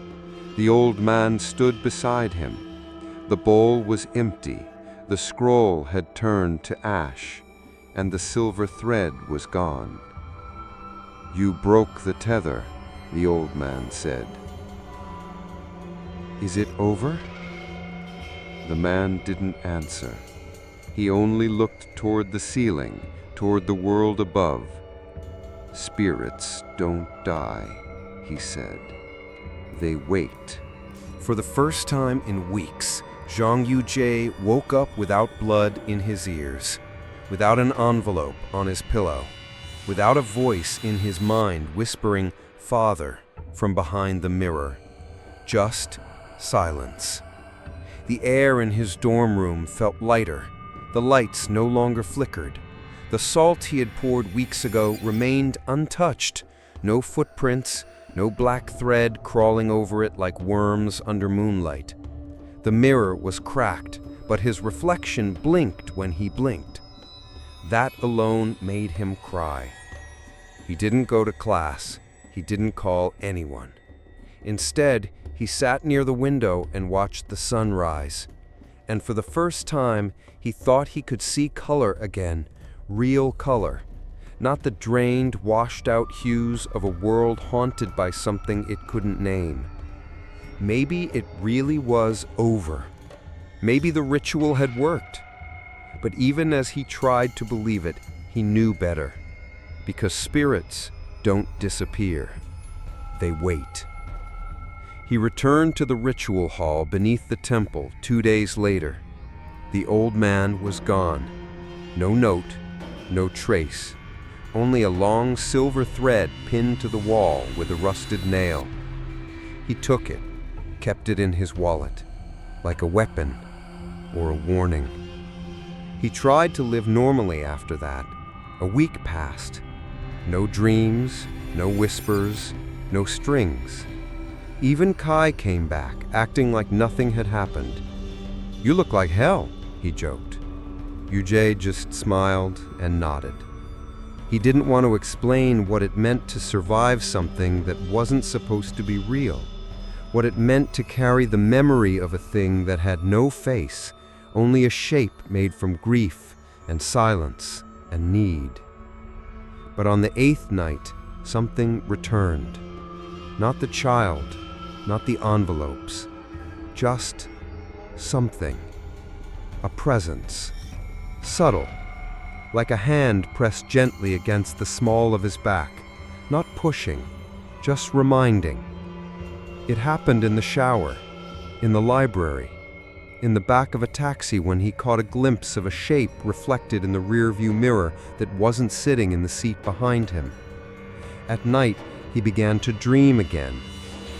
The old man stood beside him. The bowl was empty. The scroll had turned to ash, and the silver thread was gone. "You broke the tether," the old man said. "Is it over?" The man didn't answer. He only looked toward the ceiling, toward the world above. "Spirits don't die," he said. "They wait." For the first time in weeks, Zhang Yujie woke up without blood in his ears, without an envelope on his pillow, without a voice in his mind whispering "Father" from behind the mirror. Just silence. The air in his dorm room felt lighter. The lights no longer flickered. The salt he had poured weeks ago remained untouched. No footprints, no black thread crawling over it like worms under moonlight. The mirror was cracked, but his reflection blinked when he blinked. That alone made him cry. He didn't go to class. He didn't call anyone. Instead, he sat near the window and watched the sun rise. And for the first time, he thought he could see color again, real color. Not the drained, washed-out hues of a world haunted by something it couldn't name. Maybe it really was over. Maybe the ritual had worked. But even as he tried to believe it, he knew better. Because spirits don't disappear. They wait. He returned to the ritual hall beneath the temple 2 days later. The old man was gone. No note, no trace. Only a long silver thread pinned to the wall with a rusted nail. He took it, kept it in his wallet, like a weapon or a warning. He tried to live normally after that. A week passed. No dreams, no whispers, no strings. Even Kai came back, acting like nothing had happened. "You look like hell," he joked. Yujie just smiled and nodded. He didn't want to explain what it meant to survive something that wasn't supposed to be real, what it meant to carry the memory of a thing that had no face, only a shape made from grief and silence and need. But on the 8th night, something returned. Not the child, not the envelopes, just something. A presence, subtle, like a hand pressed gently against the small of his back, not pushing, just reminding. It happened in the shower, in the library, in the back of a taxi when he caught a glimpse of a shape reflected in the rearview mirror that wasn't sitting in the seat behind him. At night, he began to dream again.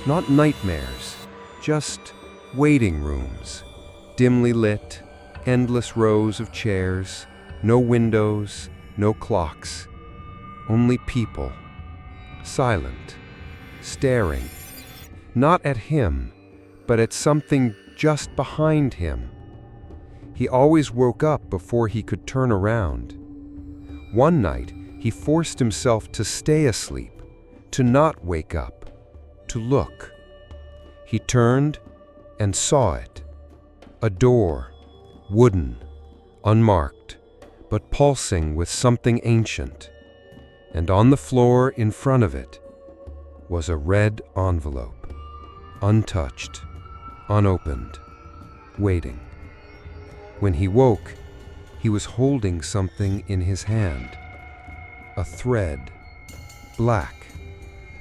Not nightmares, just waiting rooms, dimly lit, endless rows of chairs, no windows, no clocks, only people, silent, staring, not at him, but at something just behind him. He always woke up before he could turn around. One night, he forced himself to stay asleep, to not wake up, to look. He turned and saw it. A door, wooden, unmarked, but pulsing with something ancient. And on the floor in front of it was a red envelope, untouched, unopened, waiting. When he woke, he was holding something in his hand. A thread, black,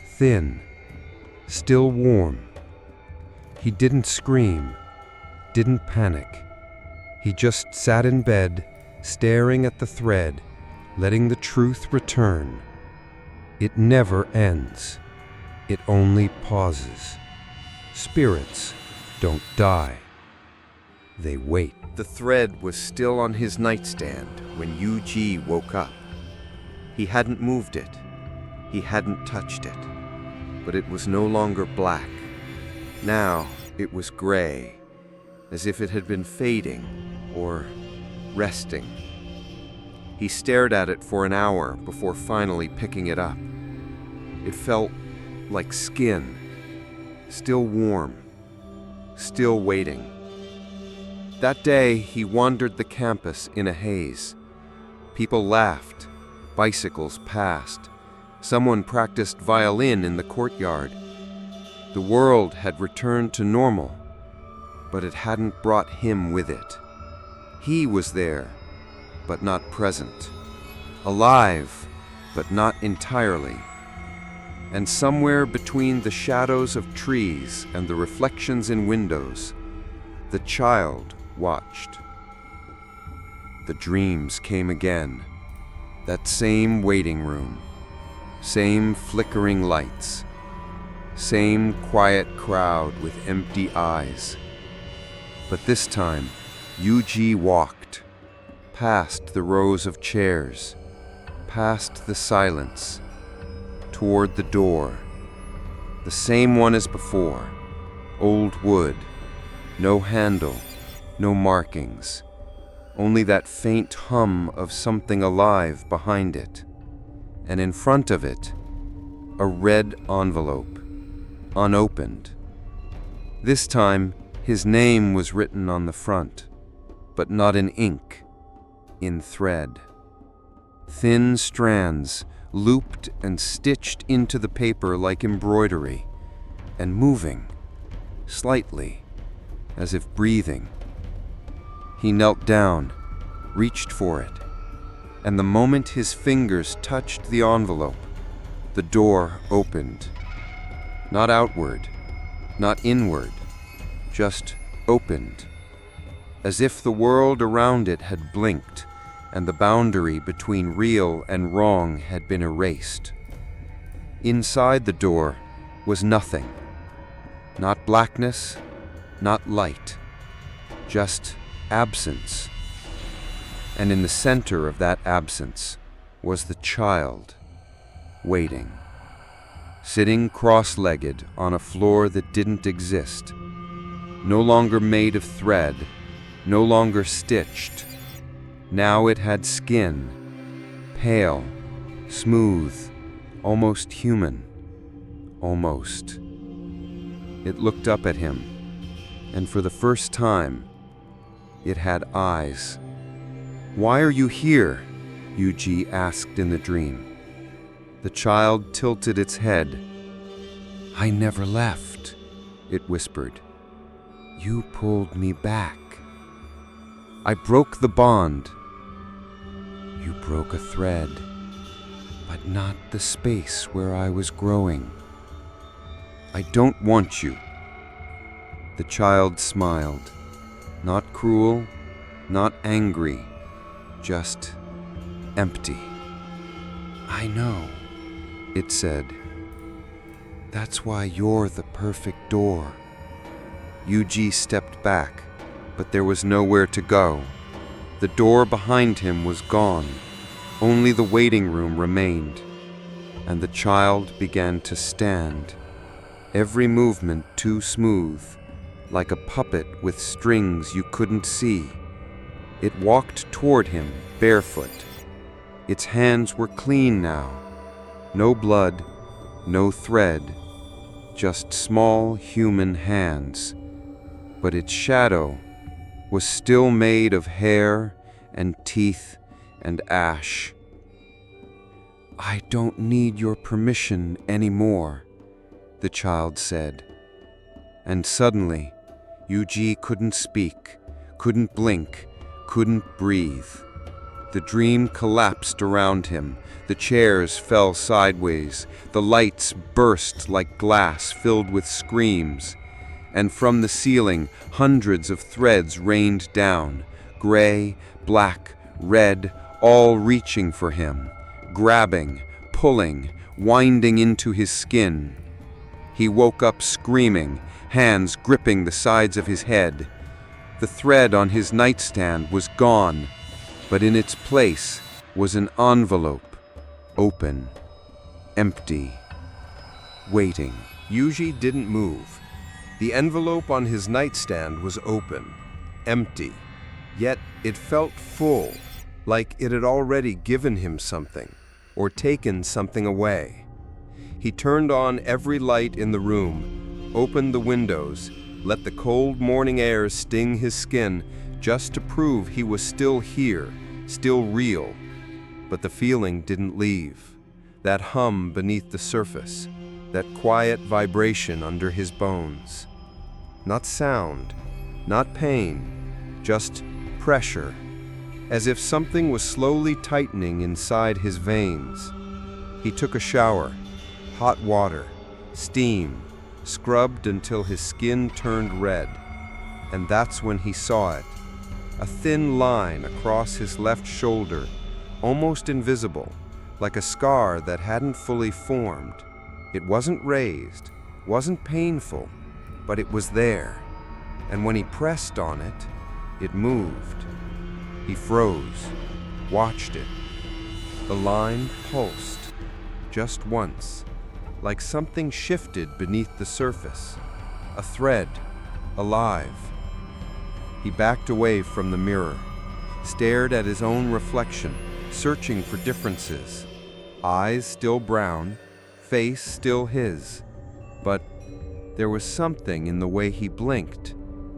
thin, still warm. He didn't scream, didn't panic. He just sat in bed, staring at the thread, letting the truth return. It never ends. It only pauses. Spirits don't die. They wait. The thread was still on his nightstand when Yu-Ji woke up. He hadn't moved it. He hadn't touched it. But it was no longer black. Now it was gray, as if it had been fading or resting. He stared at it for an hour before finally picking it up. It felt like skin, still warm, still waiting. That day, he wandered the campus in a haze. People laughed, bicycles passed. Someone practiced violin in the courtyard. The world had returned to normal, but it hadn't brought him with it. He was there, but not present. Alive, but not entirely. And somewhere between the shadows of trees and the reflections in windows, the child watched. The dreams came again. That same waiting room, same flickering lights, same quiet crowd with empty eyes. But this time, Yu-Ji walked, past the rows of chairs, past the silence, toward the door. The same one as before, old wood, no handle, no markings, only that faint hum of something alive behind it. And in front of it, a red envelope, unopened. This time, his name was written on the front, but not in ink, in thread. Thin strands looped and stitched into the paper like embroidery, and moving, slightly, as if breathing. He knelt down, reached for it, and the moment his fingers touched the envelope, the door opened. Not outward, not inward, just opened, as if the world around it had blinked and the boundary between real and wrong had been erased. Inside the door was nothing. Not blackness, not light, just absence. And in the center of that absence was the child, waiting, sitting cross-legged on a floor that didn't exist, no longer made of thread, no longer stitched. Now it had skin, pale, smooth, almost human, almost. It looked up at him, and for the first time, it had eyes. "Why are you here?" Yuji asked in the dream. The child tilted its head. "I never left," it whispered. "You pulled me back. I broke the bond." "You broke a thread, but not the space where I was growing. I don't want you." The child smiled, not cruel, not angry, just empty. "I know," it said. "That's why you're the perfect door." Yuji stepped back, but there was nowhere to go. The door behind him was gone. Only the waiting room remained, and the child began to stand, every movement too smooth, like a puppet with strings you couldn't see. It walked toward him, barefoot. Its hands were clean now. No blood, no thread, just small human hands. But its shadow was still made of hair and teeth and ash. "I don't need your permission anymore," the child said. And suddenly, Yuji couldn't speak, couldn't blink, couldn't breathe. The dream collapsed around him. The chairs fell sideways. The lights burst like glass filled with screams. And from the ceiling, hundreds of threads rained down, gray, black, red, all reaching for him, grabbing, pulling, winding into his skin. He woke up screaming, hands gripping the sides of his head. The thread on his nightstand was gone, but in its place was an envelope, open, empty, waiting. Yuji didn't move. The envelope on his nightstand was open, empty, yet it felt full, like it had already given him something, or taken something away. He turned on every light in the room, opened the windows, let the cold morning air sting his skin, just to prove he was still here, still real. But the feeling didn't leave. That hum beneath the surface, that quiet vibration under his bones. Not sound, not pain, just pressure, as if something was slowly tightening inside his veins. He took a shower, hot water, steam, scrubbed until his skin turned red. And that's when he saw it, a thin line across his left shoulder, almost invisible, like a scar that hadn't fully formed. It wasn't raised, wasn't painful, but it was there. And when he pressed on it, it moved. He froze, watched it. The line pulsed, just once, like something shifted beneath the surface. A thread, alive. He backed away from the mirror, stared at his own reflection, searching for differences. Eyes still brown, face still his. But there was something in the way he blinked,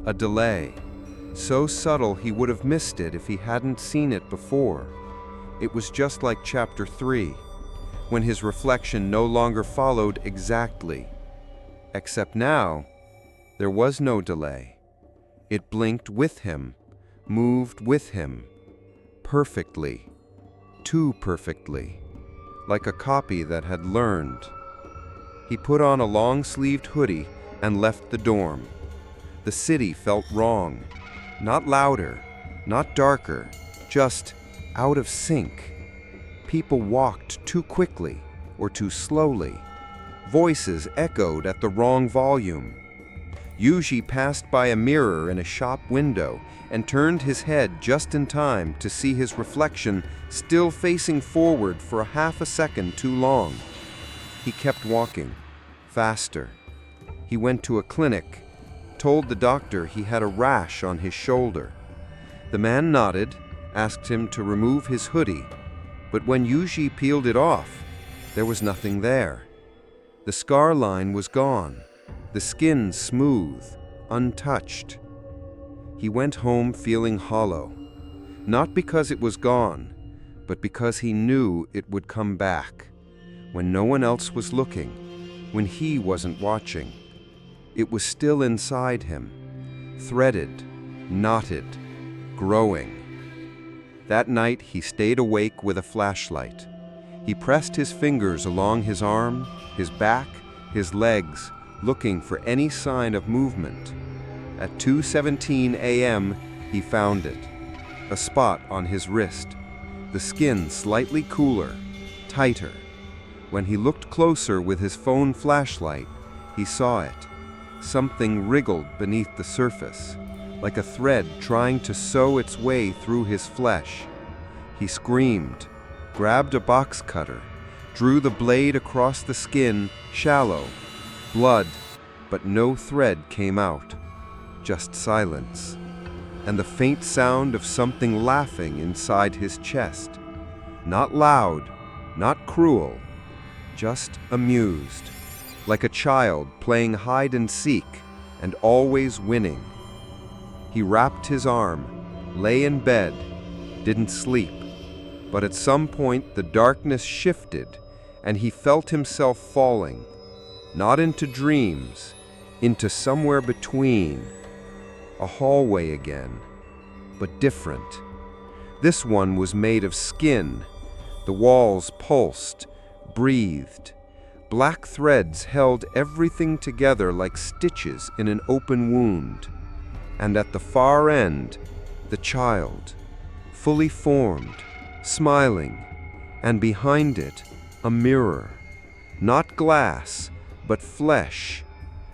a delay, so subtle he would have missed it if he hadn't seen it before. It was just like Chapter 3, when his reflection no longer followed exactly. Except now, there was no delay. It blinked with him, moved with him, perfectly, too perfectly, like a copy that had learned. He put on a long-sleeved hoodie and left the dorm. The city felt wrong, not louder, not darker, just out of sync. People walked too quickly or too slowly. Voices echoed at the wrong volume. Yuji passed by a mirror in a shop window and turned his head just in time to see his reflection still facing forward for a half a second too long. He kept walking, faster. He went to a clinic, told the doctor he had a rash on his shoulder. The man nodded, asked him to remove his hoodie, But when Yuji peeled it off, there was nothing there. The scar line was gone, the skin smooth, untouched. He went home feeling hollow, not because it was gone, but because he knew it would come back, when no one else was looking, when he wasn't watching. It was still inside him, threaded, knotted, growing. That night he stayed awake with a flashlight. He pressed his fingers along his arm, his back, his legs, looking for any sign of movement. At 2:17 a.m., he found it. A spot on his wrist, the skin slightly cooler, tighter. When he looked closer with his phone flashlight, he saw it. Something wriggled beneath the surface, like a thread trying to sew its way through his flesh. He screamed, grabbed a box cutter, drew the blade across the skin, shallow, blood, but no thread came out, just silence, and the faint sound of something laughing inside his chest. Not loud, not cruel, just amused, like a child playing hide and seek and always winning. He wrapped his arm, lay in bed, didn't sleep, but at some point the darkness shifted and he felt himself falling, not into dreams, into somewhere between. A hallway again, but different. This one was made of skin. The walls pulsed, breathed. Black threads held everything together like stitches in an open wound. And at the far end, the child, fully formed, smiling, and behind it, a mirror. Not glass, but flesh,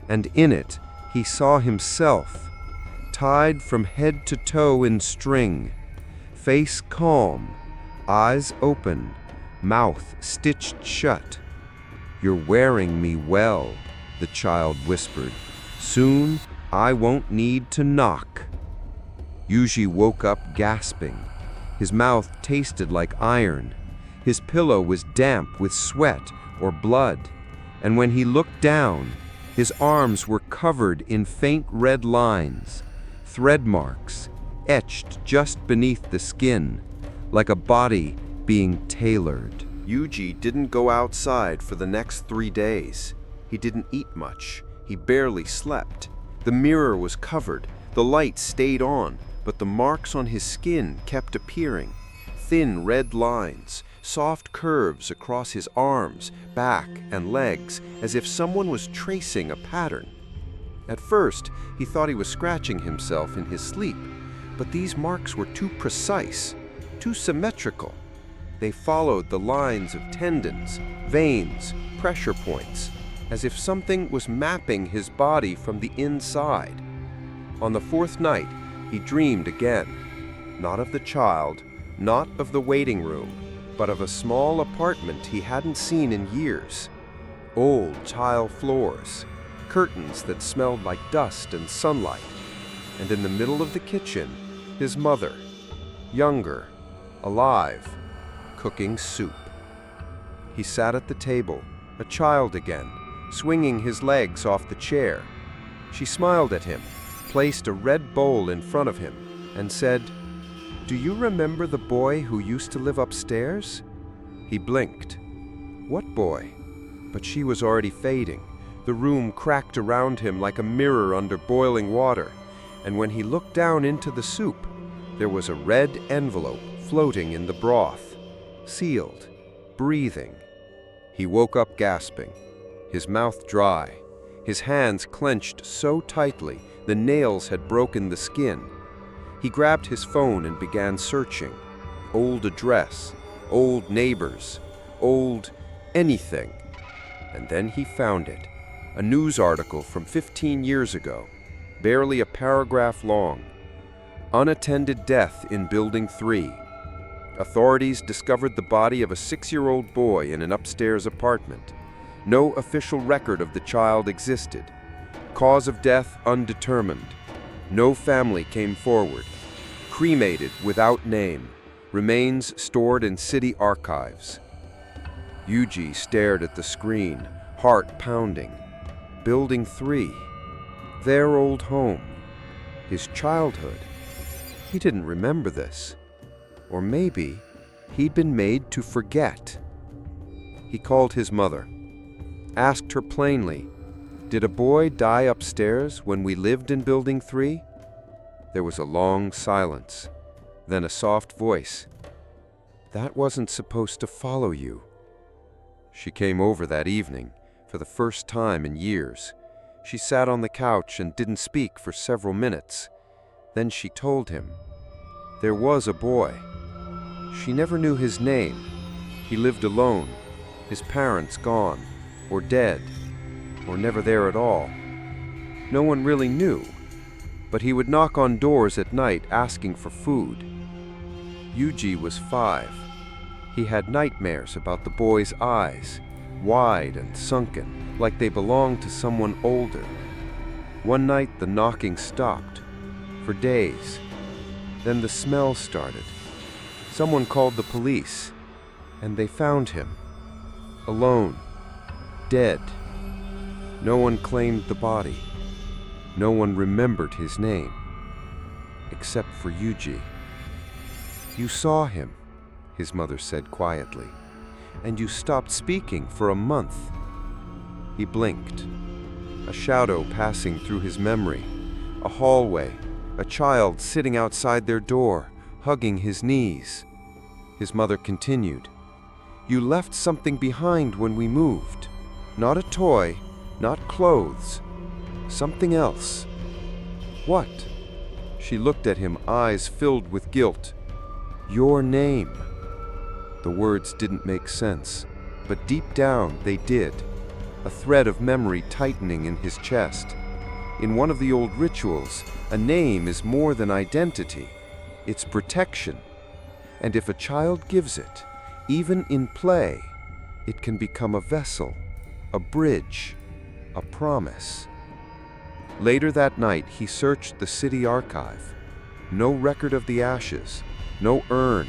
and in it he saw himself, tied from head to toe in string, face calm, eyes open, mouth stitched shut. "You're wearing me well," the child whispered. "Soon I won't need to knock." Yuji woke up gasping. His mouth tasted like iron. His pillow was damp with sweat or blood, and when he looked down, his arms were covered in faint red lines, thread marks, etched just beneath the skin, like a body being tailored. Yuji didn't go outside for the next 3 days. He didn't eat much. He barely slept. The mirror was covered. The light stayed on, but the marks on his skin kept appearing. Thin red lines, soft curves across his arms, back, and legs, as if someone was tracing a pattern. At first, he thought he was scratching himself in his sleep, but these marks were too precise, too symmetrical. They followed the lines of tendons, veins, pressure points, as if something was mapping his body from the inside. On the 4th night, he dreamed again, not of the child, not of the waiting room, but of a small apartment he hadn't seen in years. Old tile floors, curtains that smelled like dust and sunlight, and in the middle of the kitchen, his mother, younger, alive, cooking soup. He sat at the table, a child again, swinging his legs off the chair. She smiled at him, placed a red bowl in front of him, and said, "Do you remember the boy who used to live upstairs?" He blinked. What boy? But she was already fading. The room cracked around him like a mirror under boiling water, and when he looked down into the soup, there was a red envelope floating in the broth, sealed, breathing. He woke up gasping, his mouth dry, his hands clenched so tightly the nails had broken the skin. He grabbed his phone and began searching. Old address, old neighbors, old anything. And then he found it. A news article from 15 years ago, barely a paragraph long. Unattended death in Building 3. Authorities discovered the body of a 6-year-old boy in an upstairs apartment. No official record of the child existed. Cause of death undetermined. No family came forward. Cremated without name. remains stored in city archives. Yuji stared at the screen, heart pounding. Building 3. Their old home. His childhood. He didn't remember this. Or maybe he'd been made to forget. He called his mother, asked her plainly, "Did a boy die upstairs when we lived in Building 3? There was a long silence, then a soft voice. "That wasn't supposed to follow you." She came over that evening, for the first time in years. She sat on the couch and didn't speak for several minutes. Then she told him. There was a boy. She never knew his name. He lived alone, his parents gone, or dead, or never there at all. No one really knew, but he would knock on doors at night asking for food. Yuji was 5. He had nightmares about the boy's eyes, wide and sunken, like they belonged to someone older. One night the knocking stopped, for days. Then the smell started. Someone called the police, and they found him, alone, dead. No one claimed the body. No one remembered his name, except for Yuji. "You saw him," his mother said quietly, "and you stopped speaking for a month." He blinked, a shadow passing through his memory, a hallway, a child sitting outside their door, hugging his knees. His mother continued, "You left something behind when we moved. Not a toy, not clothes, something else." "What?" She looked at him, eyes filled with guilt. "Your name." The words didn't make sense, but deep down they did, a thread of memory tightening in his chest. In one of the old rituals, a name is more than identity. It's protection. And if a child gives it, even in play, it can become a vessel, a bridge, a promise. Later that night, he searched the city archive. No record of the ashes, no urn,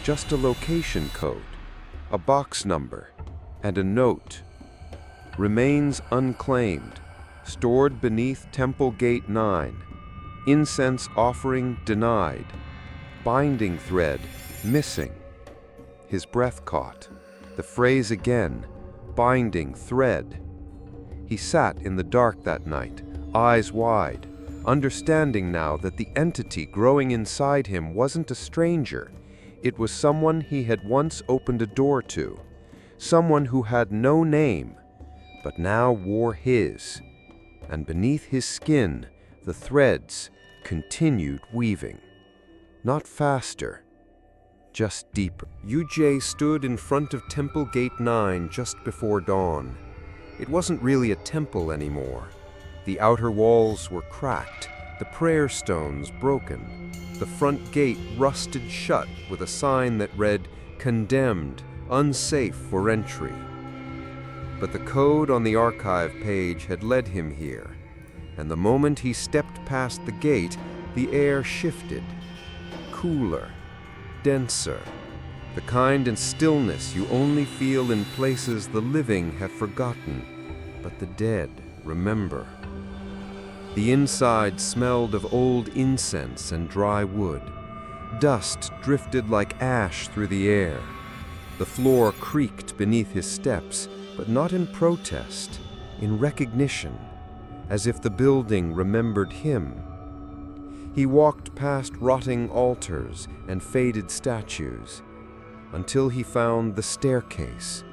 just a location code, a box number, and a note. Remains unclaimed, stored beneath Temple Gate 9. Incense offering denied. Binding thread missing. His breath caught. The phrase again, binding thread. He sat in the dark that night, eyes wide, understanding now that the entity growing inside him wasn't a stranger. It was someone he had once opened a door to, someone who had no name, but now wore his. And beneath his skin, the threads continued weaving. Not faster, just deeper. Yuji stood in front of Temple Gate 9 just before dawn. It wasn't really a temple anymore. The outer walls were cracked, the prayer stones broken. The front gate rusted shut with a sign that read, "Condemned, unsafe for entry." But the code on the archive page had led him here, and the moment he stepped past the gate, the air shifted. Cooler, denser, the kind of stillness you only feel in places the living have forgotten, but the dead remember. The inside smelled of old incense and dry wood. Dust drifted like ash through the air. The floor creaked beneath his steps, but not in protest, in recognition, as if the building remembered him. He walked past rotting altars and faded statues, until he found the staircase,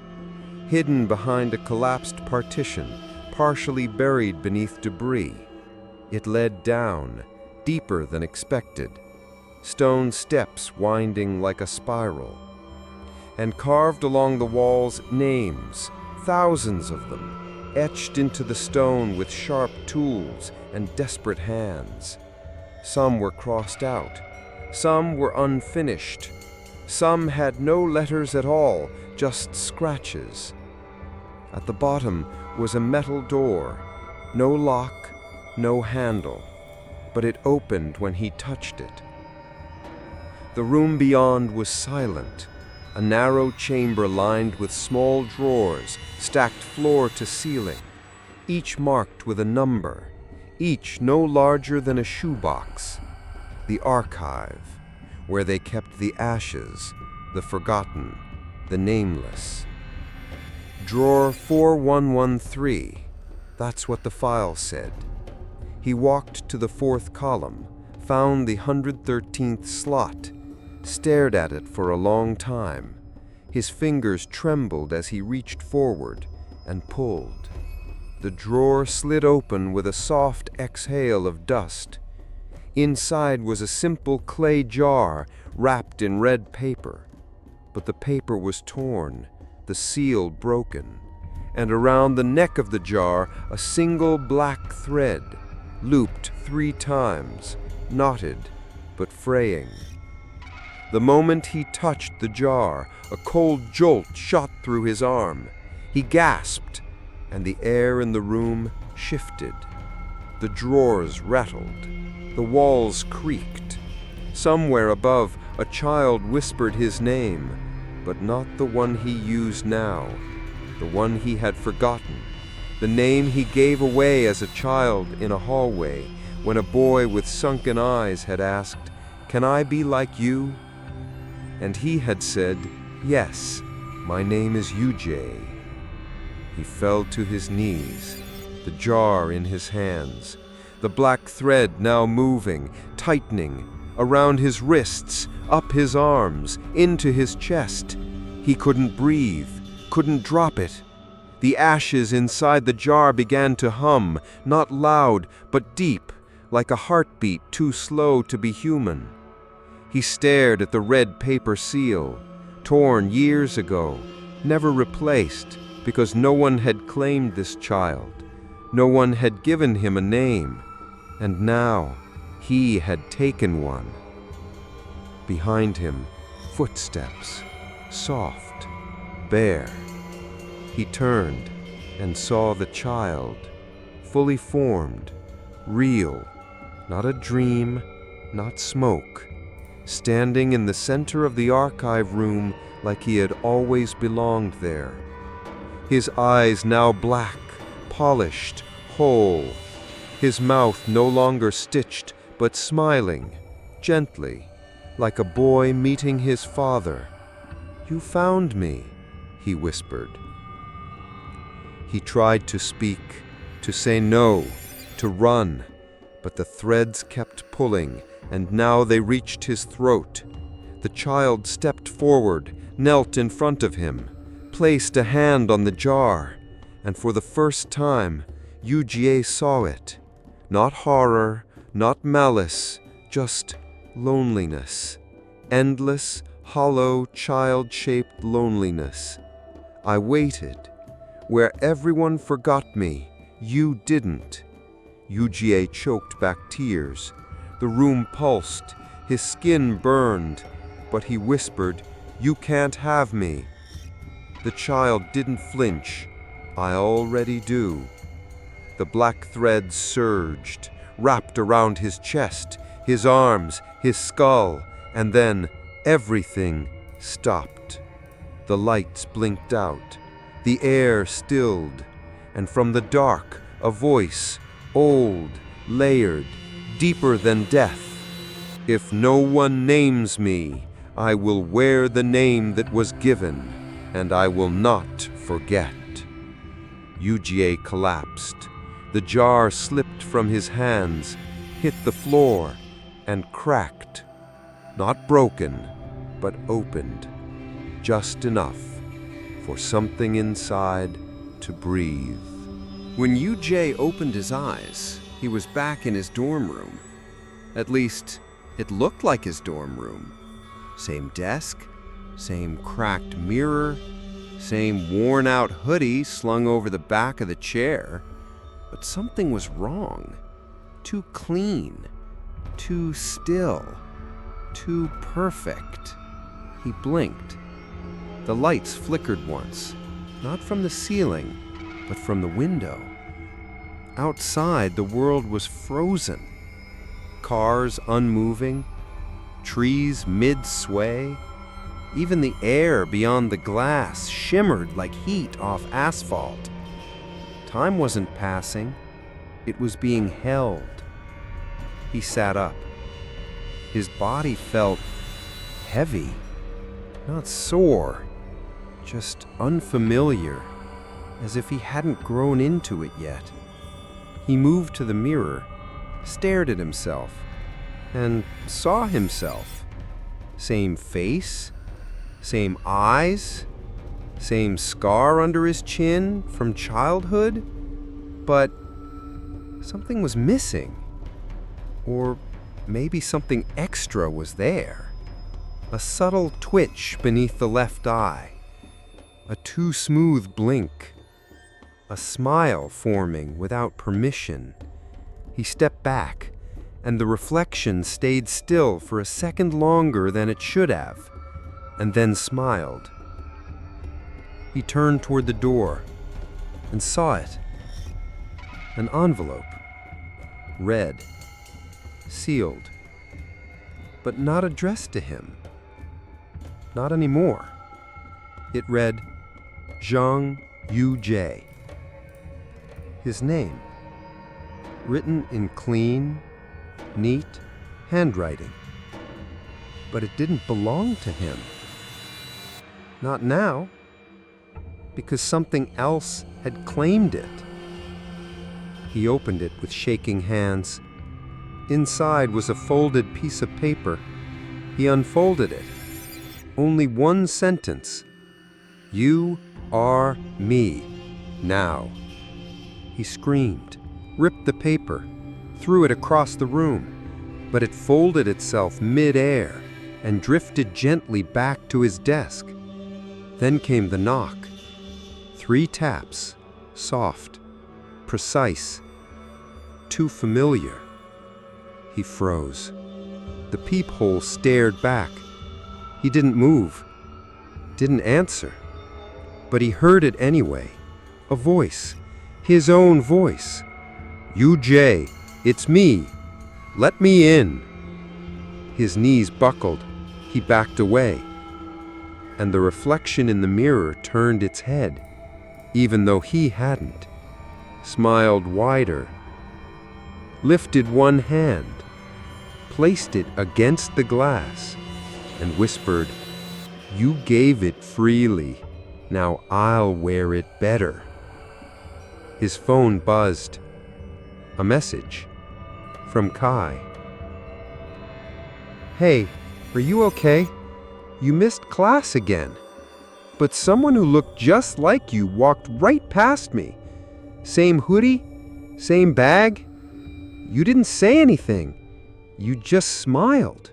hidden behind a collapsed partition, partially buried beneath debris. It led down, deeper than expected, stone steps winding like a spiral. And carved along the walls names, thousands of them, etched into the stone with sharp tools and desperate hands. Some were crossed out, some were unfinished, some had no letters at all, just scratches. At the bottom was a metal door, no lock, no handle, but it opened when he touched it. The room beyond was silent, a narrow chamber lined with small drawers stacked floor to ceiling, each marked with a number, each no larger than a shoebox. The archive, where they kept the ashes, the forgotten, the nameless. Drawer 4113, that's what the file said. He walked to the fourth column, found the 113th slot, stared at it for a long time. His fingers trembled as he reached forward and pulled. The drawer slid open with a soft exhale of dust. Inside was a simple clay jar wrapped in red paper. But the paper was torn, the seal broken, and around the neck of the jar a single black thread, looped 3 times, knotted but fraying. The moment he touched the jar, a cold jolt shot through his arm. He gasped, and the air in the room shifted. The drawers rattled. The walls creaked. Somewhere above, a child whispered his name, but not the one he used now, the one he had forgotten, the name he gave away as a child in a hallway when a boy with sunken eyes had asked, "Can I be like you?" And he had said, "Yes, my name is UJ." He fell to his knees, the jar in his hands, the black thread now moving, tightening, around his wrists, up his arms, into his chest. He couldn't breathe, couldn't drop it. The ashes inside the jar began to hum, not loud, but deep, like a heartbeat too slow to be human. He stared at the red paper seal, torn years ago, never replaced, because no one had claimed this child. No one had given him a name, and now he had taken one. Behind him, footsteps, soft, bare. He turned and saw the child, fully formed, real, not a dream, not smoke, standing in the center of the archive room like he had always belonged there. His eyes now black, polished, whole. His mouth no longer stitched, but smiling, gently, like a boy meeting his father. "You found me," he whispered. He tried to speak, to say no, to run, but the threads kept pulling, and now they reached his throat. The child stepped forward, knelt in front of him, placed a hand on the jar, and for the first time, UGA saw it. Not horror, not malice, just loneliness. Endless, hollow, child-shaped loneliness. I waited. Where everyone forgot me, you didn't. UGA choked back tears. The room pulsed, his skin burned, but he whispered, "You can't have me." The child didn't flinch. "I already do." The black threads surged, wrapped around his chest, his arms, his skull, and then everything stopped. The lights blinked out, the air stilled, and from the dark, a voice, old, layered, deeper than death. "If no one names me, I will wear the name that was given, and I will not forget." UGA collapsed. The jar slipped from his hands, hit the floor, and cracked. Not broken, but opened. Just enough for something inside to breathe. When UJ opened his eyes, he was back in his dorm room. At least, it looked like his dorm room. Same desk, same cracked mirror, same worn-out hoodie slung over the back of the chair. But something was wrong. Too clean, too still, too perfect. He blinked. The lights flickered once, not from the ceiling, but from the window. Outside, the world was frozen. Cars unmoving, trees mid-sway. Even the air beyond the glass shimmered like heat off asphalt. Time wasn't passing, it was being held. He sat up. His body felt heavy, not sore, just unfamiliar, as if he hadn't grown into it yet. He moved to the mirror, stared at himself, and saw himself. Same face, same eyes, same scar under his chin from childhood, but something was missing. Or maybe something extra was there. A subtle twitch beneath the left eye, a too smooth blink, a smile forming without permission. He stepped back, and the reflection stayed still for a second longer than it should have, and then smiled. He turned toward the door and saw it. An envelope, red, sealed, but not addressed to him. Not anymore. It read, Zhang Yu-Jie. His name, written in clean, neat handwriting. But it didn't belong to him. Not now, because something else had claimed it. He opened it with shaking hands. Inside was a folded piece of paper. He unfolded it. Only one sentence. You are me, now. He screamed, ripped the paper, threw it across the room, but it folded itself mid-air and drifted gently back to his desk. Then came the knock. 3 taps, soft, precise, too familiar. He froze. The peephole stared back. He didn't move, didn't answer. But he heard it anyway. A voice, his own voice. Yu-Jie, it's me. Let me in. His knees buckled. He backed away. And the reflection in the mirror turned its head, even though he hadn't. Smiled wider. Lifted one hand. Placed it against the glass. And whispered, You gave it freely. Now I'll wear it better. His phone buzzed. A message from Kai. Hey, are you okay? You missed class again. But someone who looked just like you walked right past me. Same hoodie, same bag. You didn't say anything. You just smiled.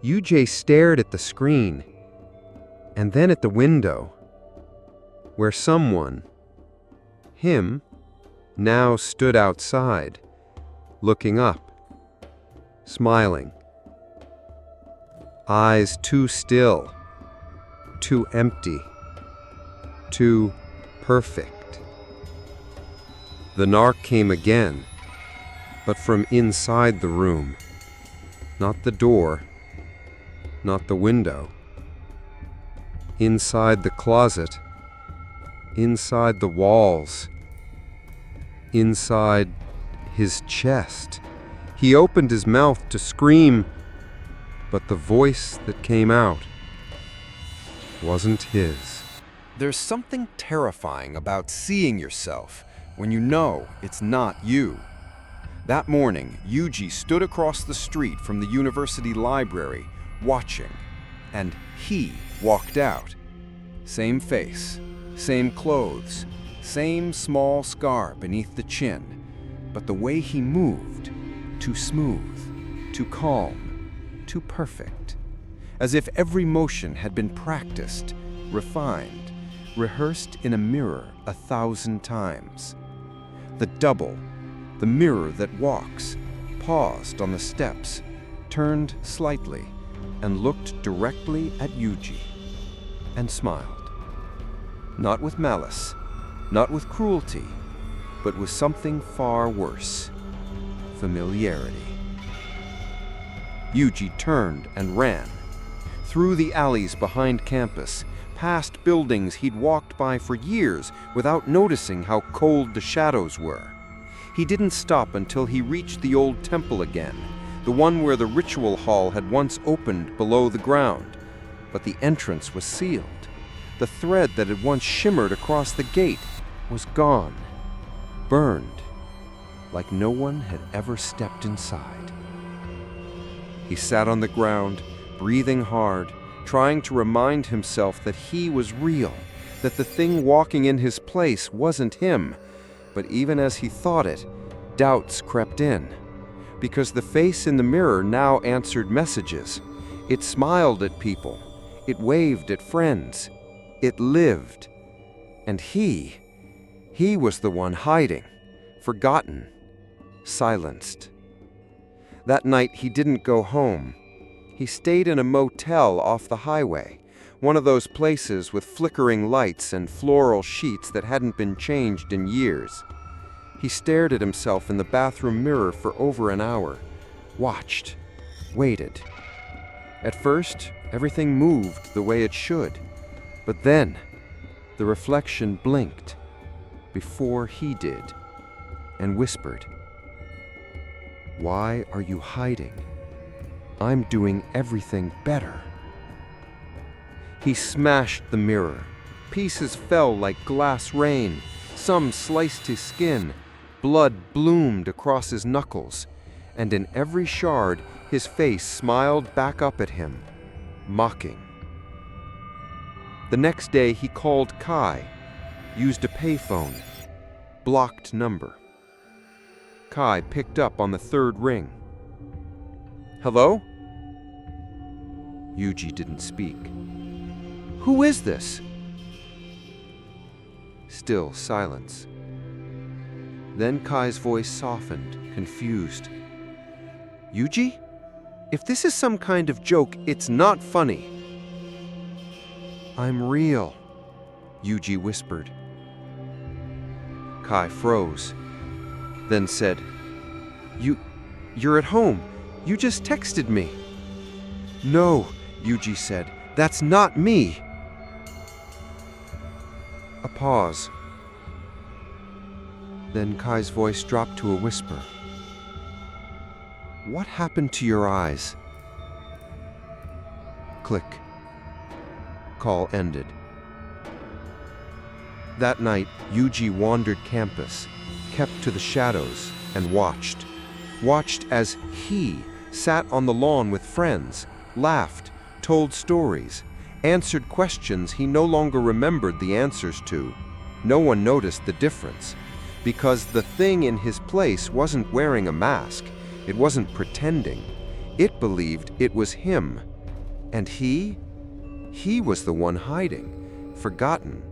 Yu-Jie stared at the screen, and then at the window, where someone, him, now stood outside, looking up, smiling. Eyes too still, too empty, too perfect. The knock came again, but from inside the room, not the door, not the window. Inside the closet, inside the walls, inside his chest. He opened his mouth to scream, but the voice that came out wasn't his. There's something terrifying about seeing yourself when you know it's not you. That morning, Yuji stood across the street from the university library, watching, and he walked out. Same face, same clothes, same small scar beneath the chin, but the way he moved, too smooth, too calm, too perfect, as if every motion had been practiced, refined, rehearsed in a mirror 1,000 times. The double, the mirror that walks, paused on the steps, turned slightly, and looked directly at Yuji, and smiled. Not with malice, not with cruelty, but with something far worse: familiarity. Yuji turned and ran. Through the alleys behind campus, past buildings he'd walked by for years without noticing how cold the shadows were. He didn't stop until he reached the old temple again, the one where the ritual hall had once opened below the ground. But the entrance was sealed. The thread that had once shimmered across the gate was gone, burned, like no one had ever stepped inside. He sat on the ground, breathing hard, trying to remind himself that he was real, that the thing walking in his place wasn't him. But even as he thought it, doubts crept in, because the face in the mirror now answered messages. It smiled at people. It waved at friends. It lived. And he was the one hiding, forgotten, silenced. That night he didn't go home. He stayed in a motel off the highway, one of those places with flickering lights and floral sheets that hadn't been changed in years. He stared at himself in the bathroom mirror for over an hour, watched, waited. At first, everything moved the way it should, but then the reflection blinked before he did and whispered, "Why are you hiding? I'm doing everything better." He smashed the mirror. Pieces fell like glass rain. Some sliced his skin. Blood bloomed across his knuckles. And in every shard, his face smiled back up at him, mocking. The next day, he called Kai, used a payphone, blocked number. Kai picked up on the third ring. "Hello?" Yuji didn't speak. "Who is this?" Still silence. Then Kai's voice softened, confused. "Yuji? If this is some kind of joke, it's not funny." "I'm real," Yuji whispered. Kai froze, then said, You're at home. You just texted me." "No," Yuji said. "That's not me." A pause. Then Kai's voice dropped to a whisper. "What happened to your eyes?" Click. Call ended. That night, Yuji wandered campus, kept to the shadows, and watched. Watched as he sat on the lawn with friends, laughed, told stories, answered questions he no longer remembered the answers to. No one noticed the difference, because the thing in his place wasn't wearing a mask. It wasn't pretending. It believed it was him. And he was the one hiding, forgotten,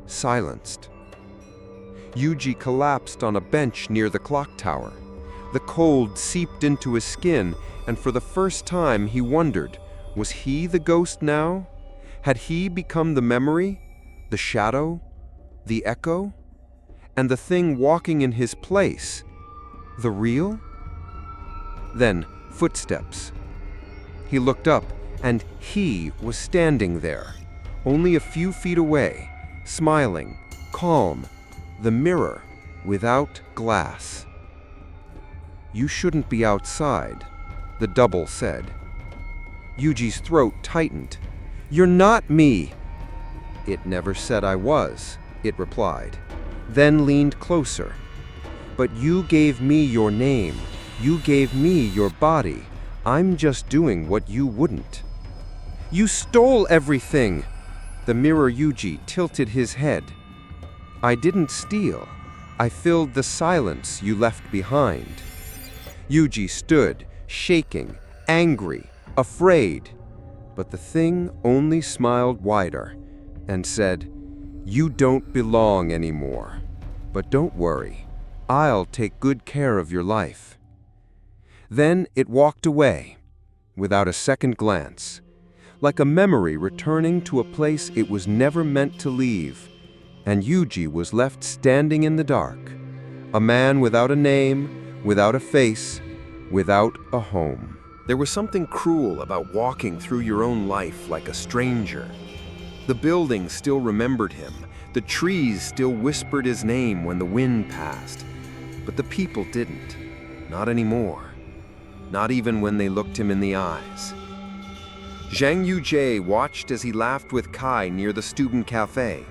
silenced. Yuji collapsed on a bench near the clock tower. The cold seeped into his skin, and for the first time he wondered, was he the ghost now? Had he become the memory, the shadow, the echo? And the thing walking in his place, the real? Then, footsteps. He looked up, and he was standing there, only a few feet away, smiling, calm, the mirror without glass. "You shouldn't be outside," the double said. Yuji's throat tightened. "You're not me." "It never said I was," it replied, then leaned closer. "But you gave me your name. You gave me your body. I'm just doing what you wouldn't." "You stole everything!" The mirror Yuji tilted his head. "I didn't steal. I filled the silence you left behind." Yuji stood, shaking, angry, afraid. But the thing only smiled wider and said, "You don't belong anymore. But don't worry. I'll take good care of your life." Then it walked away, without a second glance, like a memory returning to a place it was never meant to leave. And Yuji was left standing in the dark, a man without a name, without a face, without a home. There was something cruel about walking through your own life like a stranger. The buildings still remembered him. The trees still whispered his name when the wind passed. But the people didn't. Not anymore. Not even when they looked him in the eyes. Zhang Yujie watched as he laughed with Kai near the student cafe.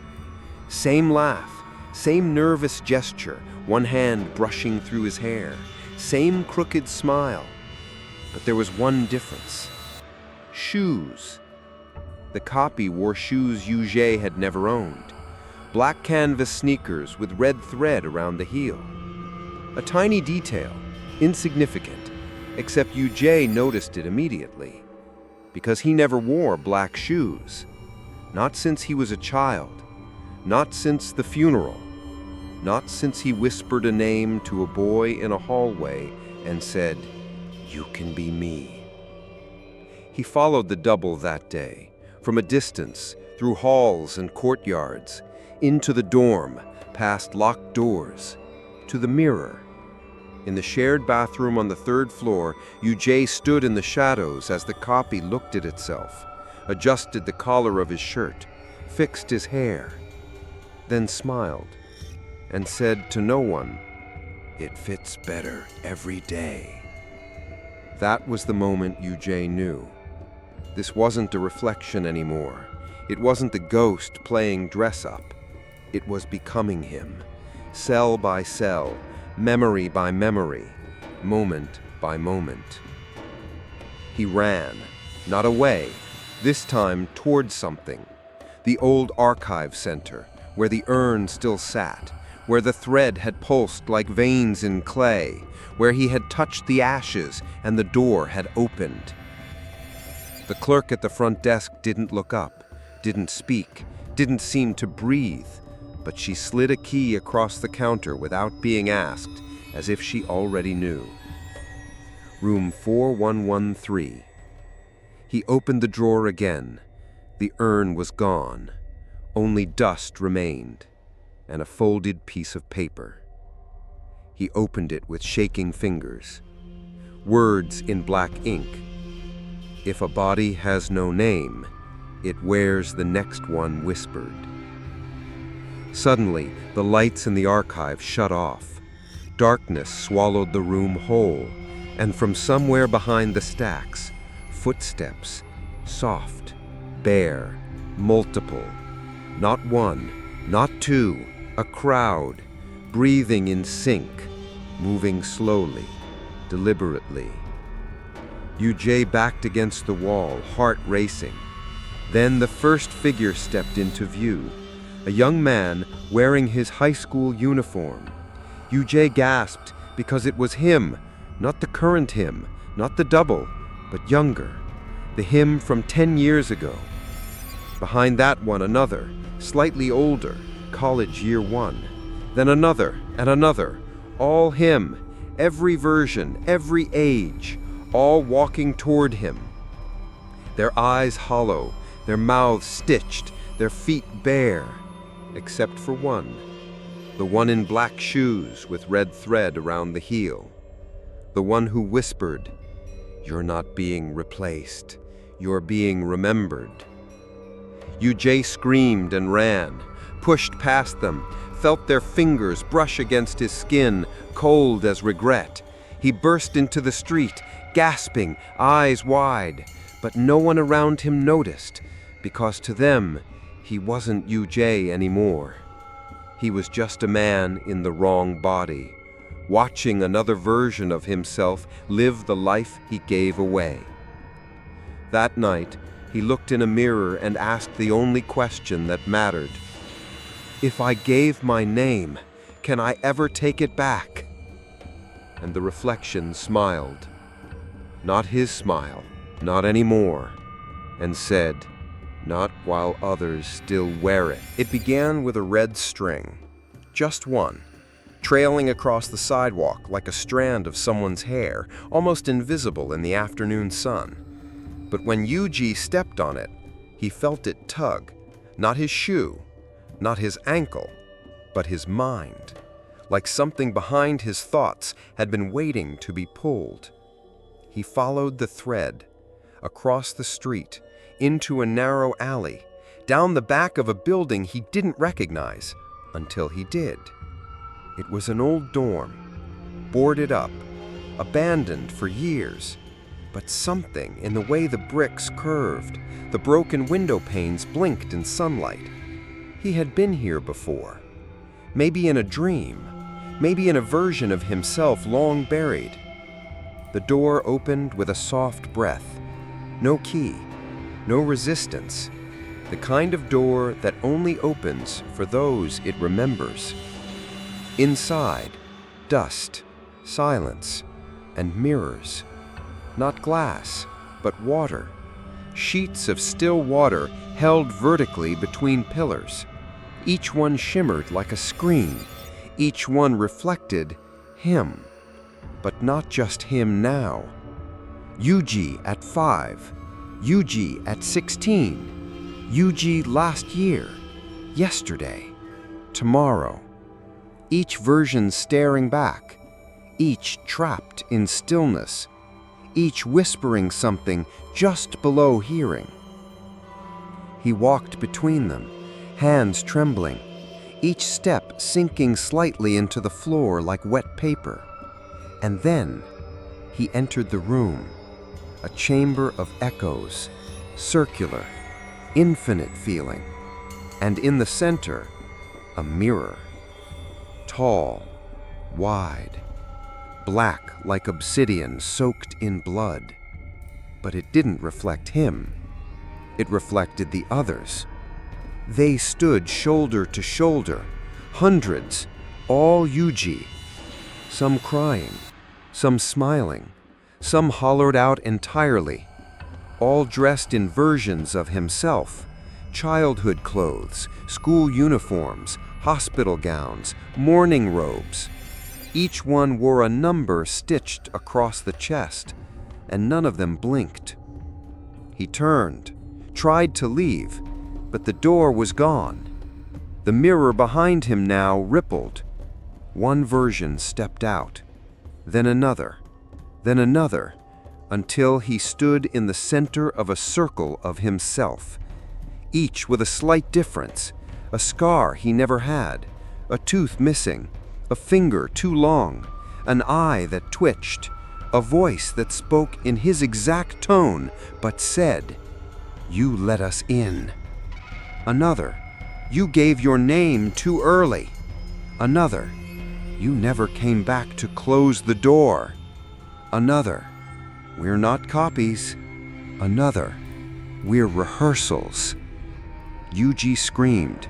Same laugh, same nervous gesture, one hand brushing through his hair. Same crooked smile. But there was one difference. Shoes. The copy wore shoes Yujie had never owned. Black canvas sneakers with red thread around the heel. A tiny detail, insignificant, except Yujie noticed it immediately. Because he never wore black shoes. Not since he was a child. Not since the funeral. Not since he whispered a name to a boy in a hallway and said, "You can be me." He followed the double that day, from a distance, through halls and courtyards, into the dorm, past locked doors, to the mirror. In the shared bathroom on the third floor, Yujie stood in the shadows as the copy looked at itself, adjusted the collar of his shirt, fixed his hair, then smiled, and said to no one, "It fits better every day." That was the moment Yujie knew. This wasn't a reflection anymore. It wasn't the ghost playing dress-up. It was becoming him, cell by cell, memory by memory, moment by moment. He ran, not away, this time towards something. The old archive center, where the urn still sat, where the thread had pulsed like veins in clay, where he had touched the ashes and the door had opened. The clerk at the front desk didn't look up, didn't speak, didn't seem to breathe, but she slid a key across the counter without being asked, as if she already knew. Room 4113. He opened the drawer again. The urn was gone. Only dust remained, and a folded piece of paper. He opened it with shaking fingers. Words in black ink. If a body has no name, it wears the next one whispered. Suddenly, the lights in the archive shut off. Darkness swallowed the room whole, and from somewhere behind the stacks, footsteps, soft, bare, multiple. Not one, not two, a crowd, breathing in sync, moving slowly, deliberately. Yujie backed against the wall, heart racing. Then the first figure stepped into view, a young man wearing his high school uniform. Yujie gasped because it was him, not the current him, not the double, but younger, the him from 10 years ago. Behind that one, another, slightly older, college year 1. Then another and another, all him, every version, every age, all walking toward him. Their eyes hollow, their mouths stitched, their feet bare, except for one. The one in black shoes with red thread around the heel. The one who whispered, "You're not being replaced, you're being remembered." Yujie screamed and ran, pushed past them, felt their fingers brush against his skin, cold as regret. He burst into the street, gasping, eyes wide, but no one around him noticed, because to them, he wasn't Yujie anymore. He was just a man in the wrong body, watching another version of himself live the life he gave away. That night, he looked in a mirror and asked the only question that mattered. If I gave my name, can I ever take it back? And the reflection smiled. Not his smile, not anymore, and said, not while others still wear it. It began with a red string, just one, trailing across the sidewalk like a strand of someone's hair, almost invisible in the afternoon sun. But when Yujie stepped on it, he felt it tug, not his shoe, not his ankle, but his mind, like something behind his thoughts had been waiting to be pulled. He followed the thread, across the street, into a narrow alley, down the back of a building he didn't recognize, until he did. It was an old dorm, boarded up, abandoned for years, but something in the way the bricks curved, the broken window panes blinked in sunlight. He had been here before, maybe in a dream, maybe in a version of himself long buried. The door opened with a soft breath. No key, no resistance. The kind of door that only opens for those it remembers. Inside, dust, silence, and mirrors. Not glass, but water. Sheets of still water held vertically between pillars. Each one shimmered like a screen. Each one reflected him. But not just him now. Yuji at 5. Yuji at 16. Yuji last year. Yesterday. Tomorrow. Each version staring back. Each trapped in stillness. Each whispering something just below hearing. He walked between them, hands trembling, each step sinking slightly into the floor like wet paper. And then he entered the room, a chamber of echoes, circular, infinite feeling, and in the center, a mirror. Tall, wide, black like obsidian soaked in blood. But it didn't reflect him. It reflected the others. They stood shoulder to shoulder, hundreds, all Yuji, some crying, some smiling, some hollowed out entirely, all dressed in versions of himself, childhood clothes, school uniforms, hospital gowns, mourning robes. Each one wore a number stitched across the chest, and none of them blinked. He turned, tried to leave, but the door was gone. The mirror behind him now rippled. One version stepped out, then another, until he stood in the center of a circle of himself, each with a slight difference, a scar he never had, a tooth missing, a finger too long, an eye that twitched, a voice that spoke in his exact tone but said, "You let us in." Another, "You gave your name too early." Another, "You never came back to close the door." Another, "We're not copies." Another, "We're rehearsals." Yuji screamed,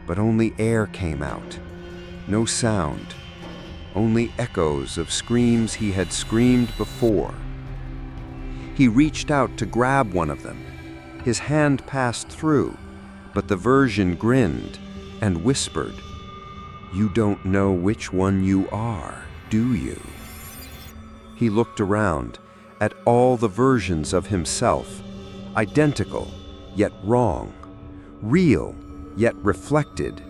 but only air came out. No sound, only echoes of screams he had screamed before. He reached out to grab one of them. His hand passed through, but the version grinned and whispered, "You don't know which one you are, do you?" He looked around at all the versions of himself, identical yet wrong, real yet reflected.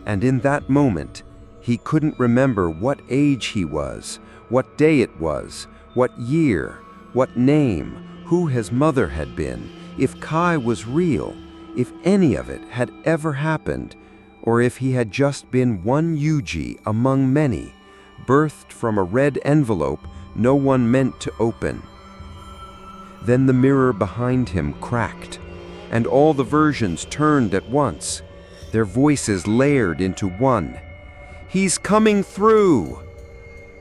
And in that moment, he couldn't remember what age he was, what day it was, what year, what name, who his mother had been, if Kai was real, if any of it had ever happened, or if he had just been one Yuji among many, birthed from a red envelope no one meant to open. Then the mirror behind him cracked, and all the versions turned at once, their voices layered into one. "He's coming through!"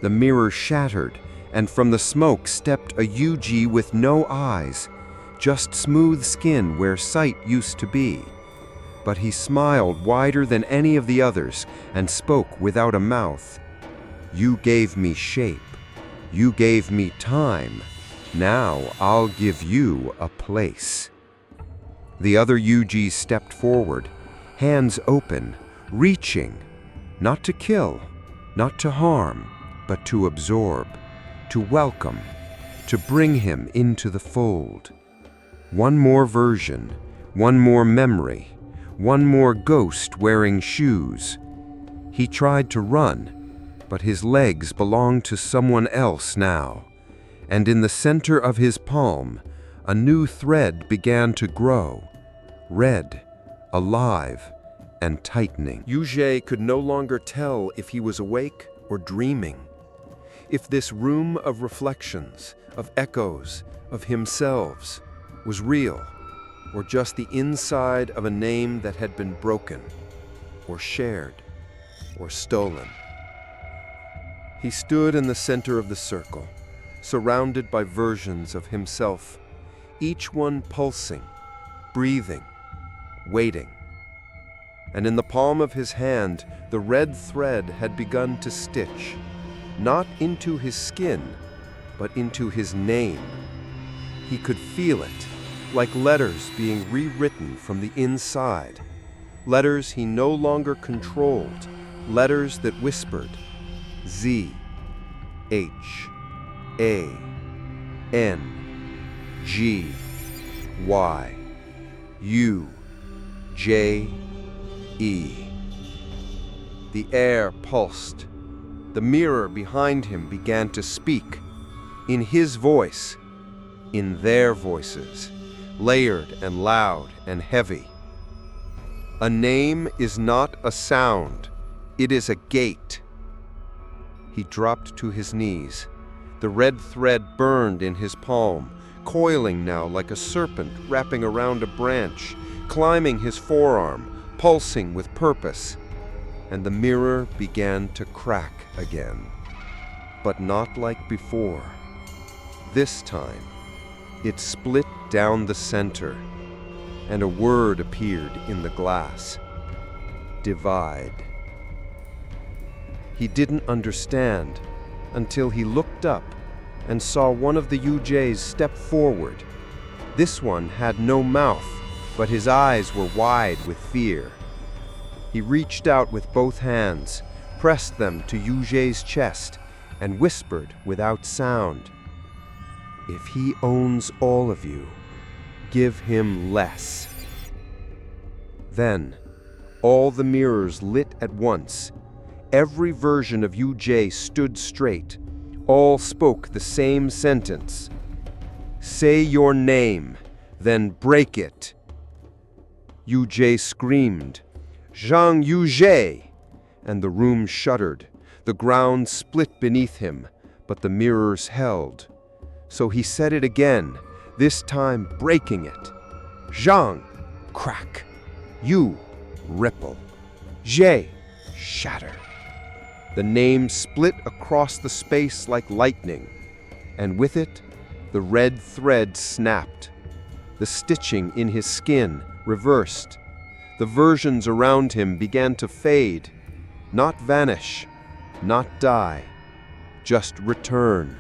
The mirror shattered, and from the smoke stepped a Yuji with no eyes, just smooth skin where sight used to be. But he smiled wider than any of the others and spoke without a mouth. "You gave me shape. You gave me time. Now I'll give you a place." The other Yujis stepped forward, hands open, reaching, not to kill, not to harm, but to absorb, to welcome, to bring him into the fold. One more version, one more memory, one more ghost wearing shoes. He tried to run, but his legs belonged to someone else now, and in the center of his palm, a new thread began to grow, red, alive, and tightening. Yuzhe could no longer tell if he was awake or dreaming, if this room of reflections, of echoes, of himself was real, or just the inside of a name that had been broken, or shared, or stolen. He stood in the center of the circle, surrounded by versions of himself, each one pulsing, breathing, waiting. And in the palm of his hand, the red thread had begun to stitch, not into his skin, but into his name. He could feel it, like letters being rewritten from the inside, letters he no longer controlled, letters that whispered, Z, H, A, N, G, Y, U, J, E. The air pulsed. The mirror behind him began to speak, in his voice, in their voices, layered and loud and heavy. A name is not a sound, it is a gate. He dropped to his knees. The red thread burned in his palm, coiling now like a serpent wrapping around a branch, climbing his forearm, pulsing with purpose. And the mirror began to crack again, but not like before. This time, it split down the center, and a word appeared in the glass. Divide. He didn't understand until he looked up and saw one of the Yuzhes step forward. This one had no mouth, but his eyes were wide with fear. He reached out with both hands, pressed them to Yuzhe's chest, and whispered without sound, "If he owns all of you, give him less." Then, all the mirrors lit at once. Every version of Yuzhe stood straight. All spoke the same sentence. "Say your name, then break it." Yuzhe screamed, "Zhang Yuzhe!" And the room shuddered. The ground split beneath him, but the mirrors held. So he said it again, this time breaking it. "Zhang!" Crack. "Yu!" Ripple. "Zhe!" Shatter. The name split across the space like lightning, and with it, the red thread snapped. The stitching in his skin reversed. The versions around him began to fade, not vanish, not die, just return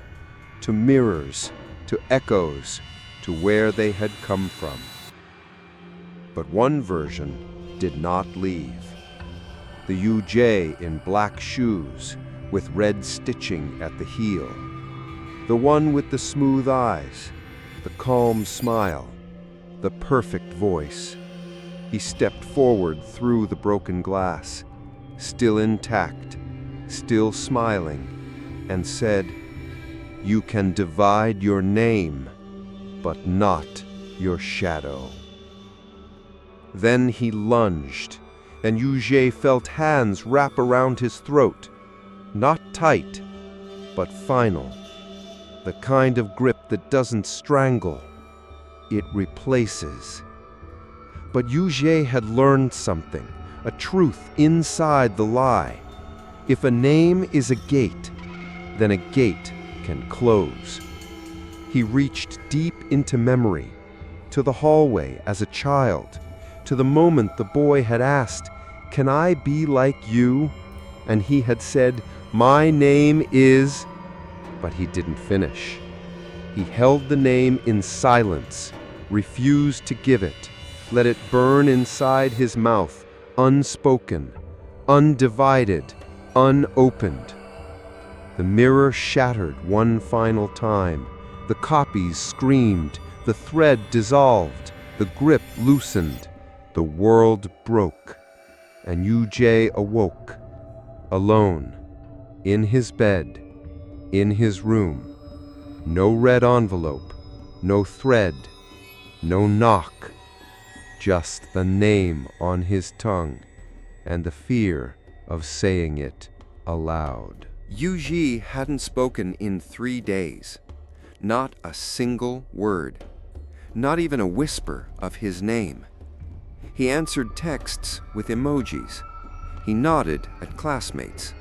to mirrors, to echoes, to where they had come from. But one version did not leave. The Yuzhe in black shoes with red stitching at the heel. The one with the smooth eyes, the calm smile, the perfect voice. He stepped forward through the broken glass, still intact, still smiling, and said, "You can divide your name, but not your shadow." Then he lunged, and Yuzhe felt hands wrap around his throat, not tight, but final, the kind of grip that doesn't strangle, it replaces. But Yuzhe had learned something, a truth inside the lie. If a name is a gate, then a gate can close. He reached deep into memory, to the hallway as a child, to the moment the boy had asked, "Can I be like you?" And he had said, "My name is..." But he didn't finish. He held the name in silence, refused to give it, let it burn inside his mouth, unspoken, undivided, unopened. The mirror shattered one final time. The copies screamed, the thread dissolved, the grip loosened. The world broke, and Yuzhe awoke, alone, in his bed, in his room, No red envelope, no thread, no knock. Just the name on his tongue and the fear of saying it aloud. Yuji hadn't spoken in 3 days. Not a single word. Not even a whisper of his name. He answered texts with emojis. He nodded at classmates.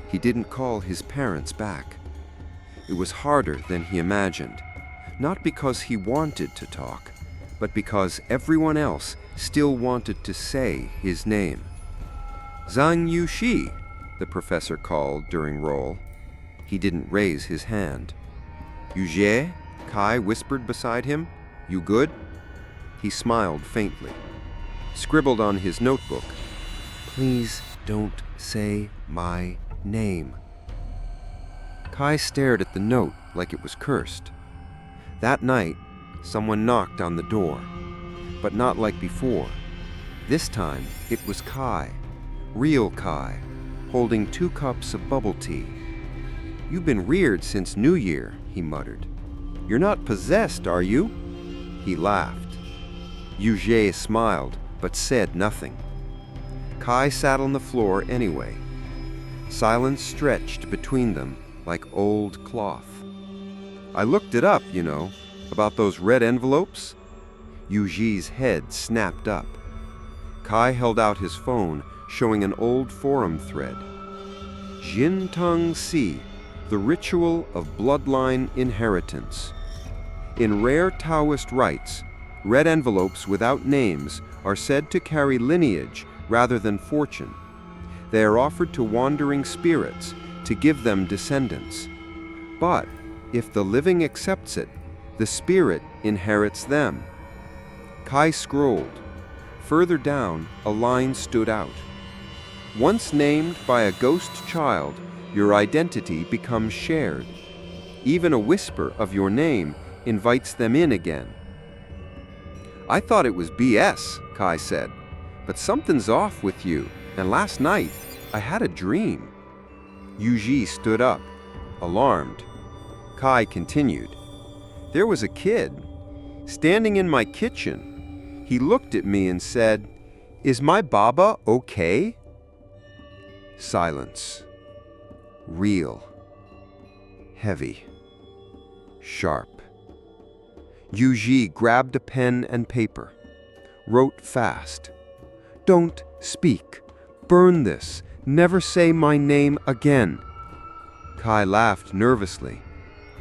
He didn't call his parents back. It was harder than he imagined, not because he wanted to talk, but because everyone else still wanted to say his name. Zhang Yuxi, the professor called during roll. He didn't raise his hand. Yujie, Kai whispered beside him. You good? He smiled faintly. Scribbled on his notebook. Please don't say my name. Kai stared at the note like it was cursed. That night, someone knocked on the door, but not like before. This time, it was Kai, real Kai, holding 2 cups of bubble tea. You've been reared since New Year, he muttered. You're not possessed, are you? He laughed. Yujie smiled, but said nothing. Kai sat on the floor anyway. Silence stretched between them like old cloth. I looked it up, about those red envelopes. Yuji's head snapped up. Kai held out his phone, showing an old forum thread. Jinteng Si, the ritual of bloodline inheritance. In rare Taoist rites, red envelopes without names are said to carry lineage rather than fortune. They are offered to wandering spirits to give them descendants. But if the living accepts it, the spirit inherits them. Kai scrolled. Further down, a line stood out. Once named by a ghost child, your identity becomes shared. Even a whisper of your name invites them in again. I thought it was BS, Kai said, but something's off with you, and last night I had a dream. Yuji stood up, alarmed. Kai continued. There was a kid, standing in my kitchen. He looked at me and said, "Is my Baba okay?" Silence. Real. Heavy. Sharp. Yuji grabbed a pen and paper. Wrote fast. Don't speak. Burn this. Never say my name again. Kai laughed nervously.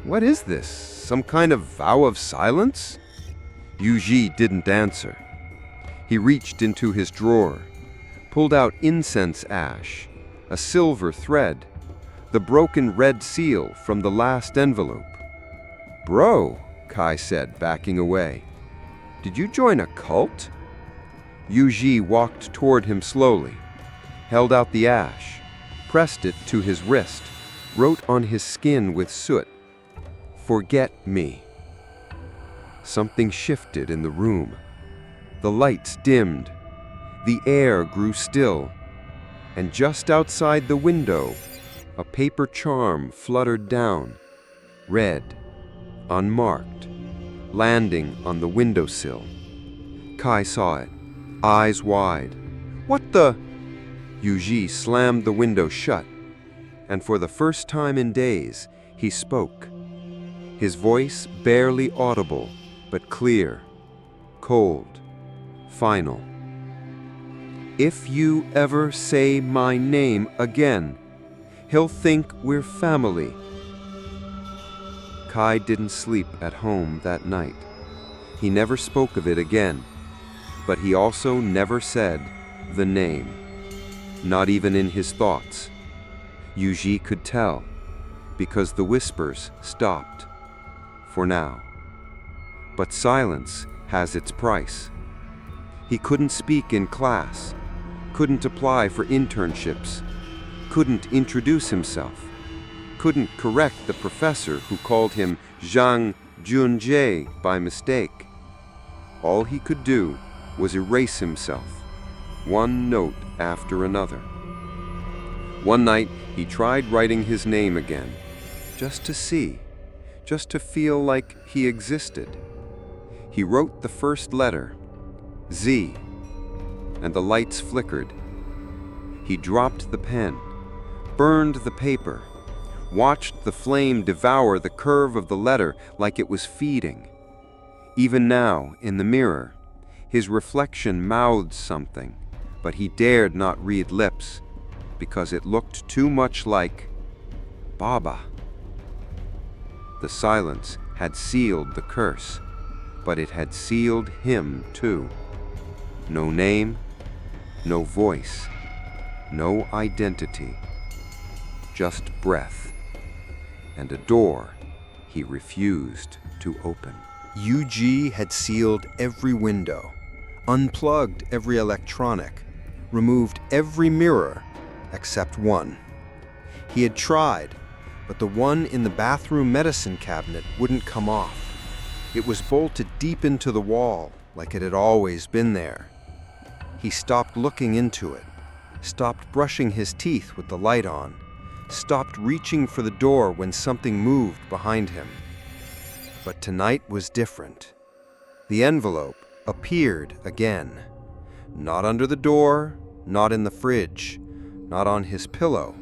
What is this? Some kind of vow of silence? Yuji didn't answer. He reached into his drawer, pulled out incense ash, a silver thread, the broken red seal from the last envelope. Bro, Kai said, backing away. Did you join a cult? Yuji walked toward him slowly, held out the ash, pressed it to his wrist, wrote on his skin with soot, "Forget me." Something shifted in the room. The lights dimmed. The air grew still. And just outside the window, a paper charm fluttered down, red, unmarked, landing on the windowsill. Kai saw it, eyes wide. What the? Yuji slammed the window shut, and for the first time in days, he spoke. His voice barely audible, but clear, cold, final. If you ever say my name again, he'll think we're family. Kai didn't sleep at home that night. He never spoke of it again, but he also never said the name, not even in his thoughts. Yuji could tell, because the whispers stopped, for now. But silence has its price. He couldn't speak in class, couldn't apply for internships, couldn't introduce himself, couldn't correct the professor who called him Zhang Junjie by mistake. All he could do was erase himself, one note after another. One night, he tried writing his name again, just to see, just to feel like he existed. He wrote the first letter, Z, and the lights flickered. He dropped the pen, burned the paper, watched the flame devour the curve of the letter like it was feeding. Even now, in the mirror, his reflection mouthed something, but he dared not read lips, because it looked too much like Baba. The silence had sealed the curse, but it had sealed him too. No name, no voice, no identity, just breath, and a door he refused to open. UG had sealed every window, unplugged every electronic, removed every mirror except one. He had tried, but the one in the bathroom medicine cabinet wouldn't come off. It was bolted deep into the wall, like it had always been there. He stopped looking into it, stopped brushing his teeth with the light on, stopped reaching for the door when something moved behind him. But tonight was different. The envelope appeared again. Not under the door, not in the fridge, not on his pillow,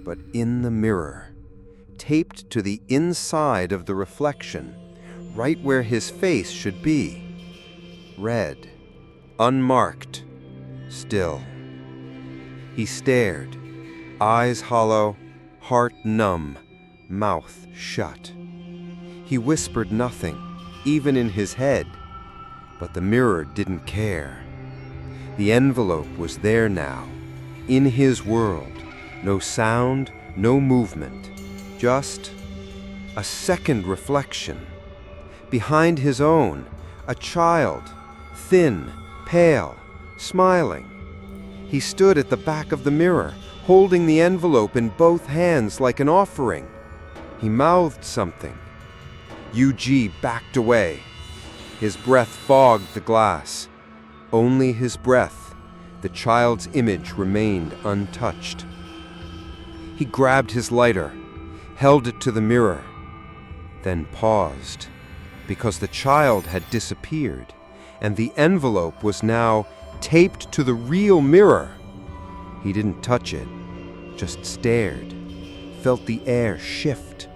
but in the mirror, taped to the inside of the reflection, right where his face should be. Red, unmarked, still. He stared, eyes hollow, heart numb, mouth shut. He whispered nothing, even in his head, but the mirror didn't care. The envelope was there now, in his world. No sound, no movement, just a second reflection. Behind his own, a child, thin, pale, smiling. He stood at the back of the mirror, holding the envelope in both hands like an offering. He mouthed something. UG backed away. His breath fogged the glass. Only his breath. The child's image remained untouched. He grabbed his lighter, held it to the mirror, then paused, because the child had disappeared, and the envelope was now taped to the real mirror. He didn't touch it, just stared, felt the air shift,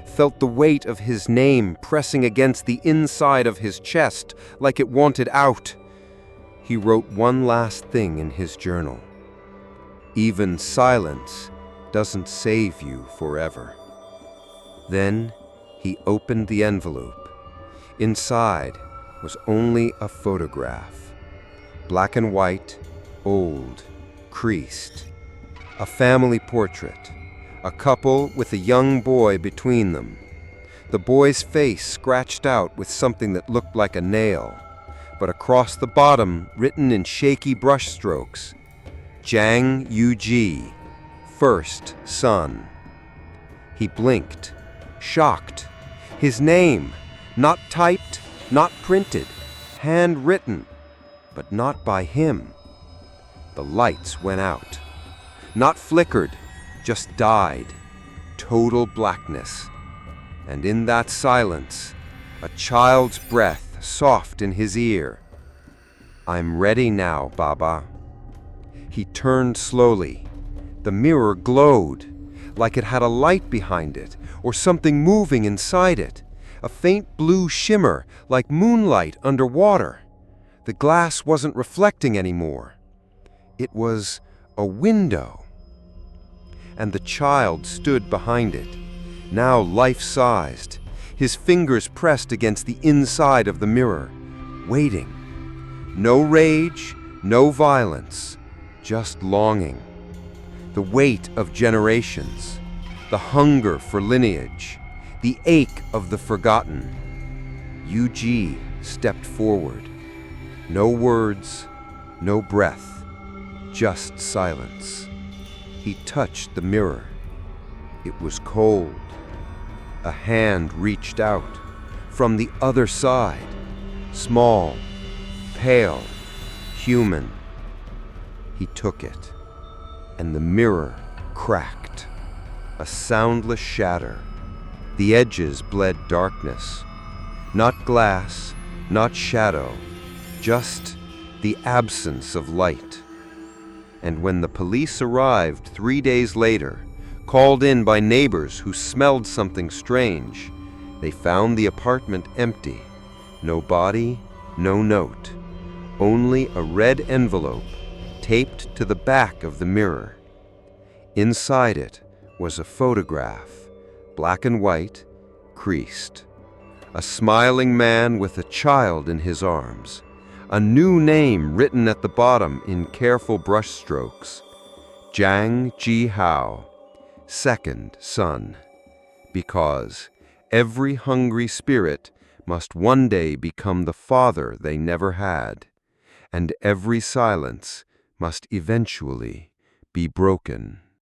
felt the weight of his name pressing against the inside of his chest like it wanted out. He wrote one last thing in his journal. Even silence doesn't save you forever. Then he opened the envelope. Inside was only a photograph. Black and white, old, creased. A family portrait. A couple with a young boy between them. The boy's face scratched out with something that looked like a nail, but across the bottom, written in shaky brushstrokes, Jang UG, first son. He blinked, shocked. His name, not typed, not printed, handwritten, but not by him. The lights went out. Not flickered, just died. Total blackness. And in that silence, a child's breath soft in his ear. I'm ready now, Baba. He turned slowly. The mirror glowed, like it had a light behind it, or something moving inside it. A faint blue shimmer, like moonlight underwater. The glass wasn't reflecting anymore. It was a window. And the child stood behind it, now life-sized, his fingers pressed against the inside of the mirror, waiting. No rage, no violence, just longing. The weight of generations, the hunger for lineage, the ache of the forgotten. UG stepped forward. No words, no breath, just silence. He touched the mirror. It was cold. A hand reached out from the other side, small, pale, human. He took it, and the mirror cracked, a soundless shatter, The edges bled darkness. Not glass, not shadow, just the absence of light. And when the police arrived 3 days later, called in by neighbors who smelled something strange, they found the apartment empty. No body, no note. Only a red envelope taped to the back of the mirror. Inside it was a photograph, black and white, creased. A smiling man with a child in his arms. A new name written at the bottom in careful brushstrokes. Zhang Jihao, second son. Because every hungry spirit must one day become the father they never had, and every silence must eventually be broken.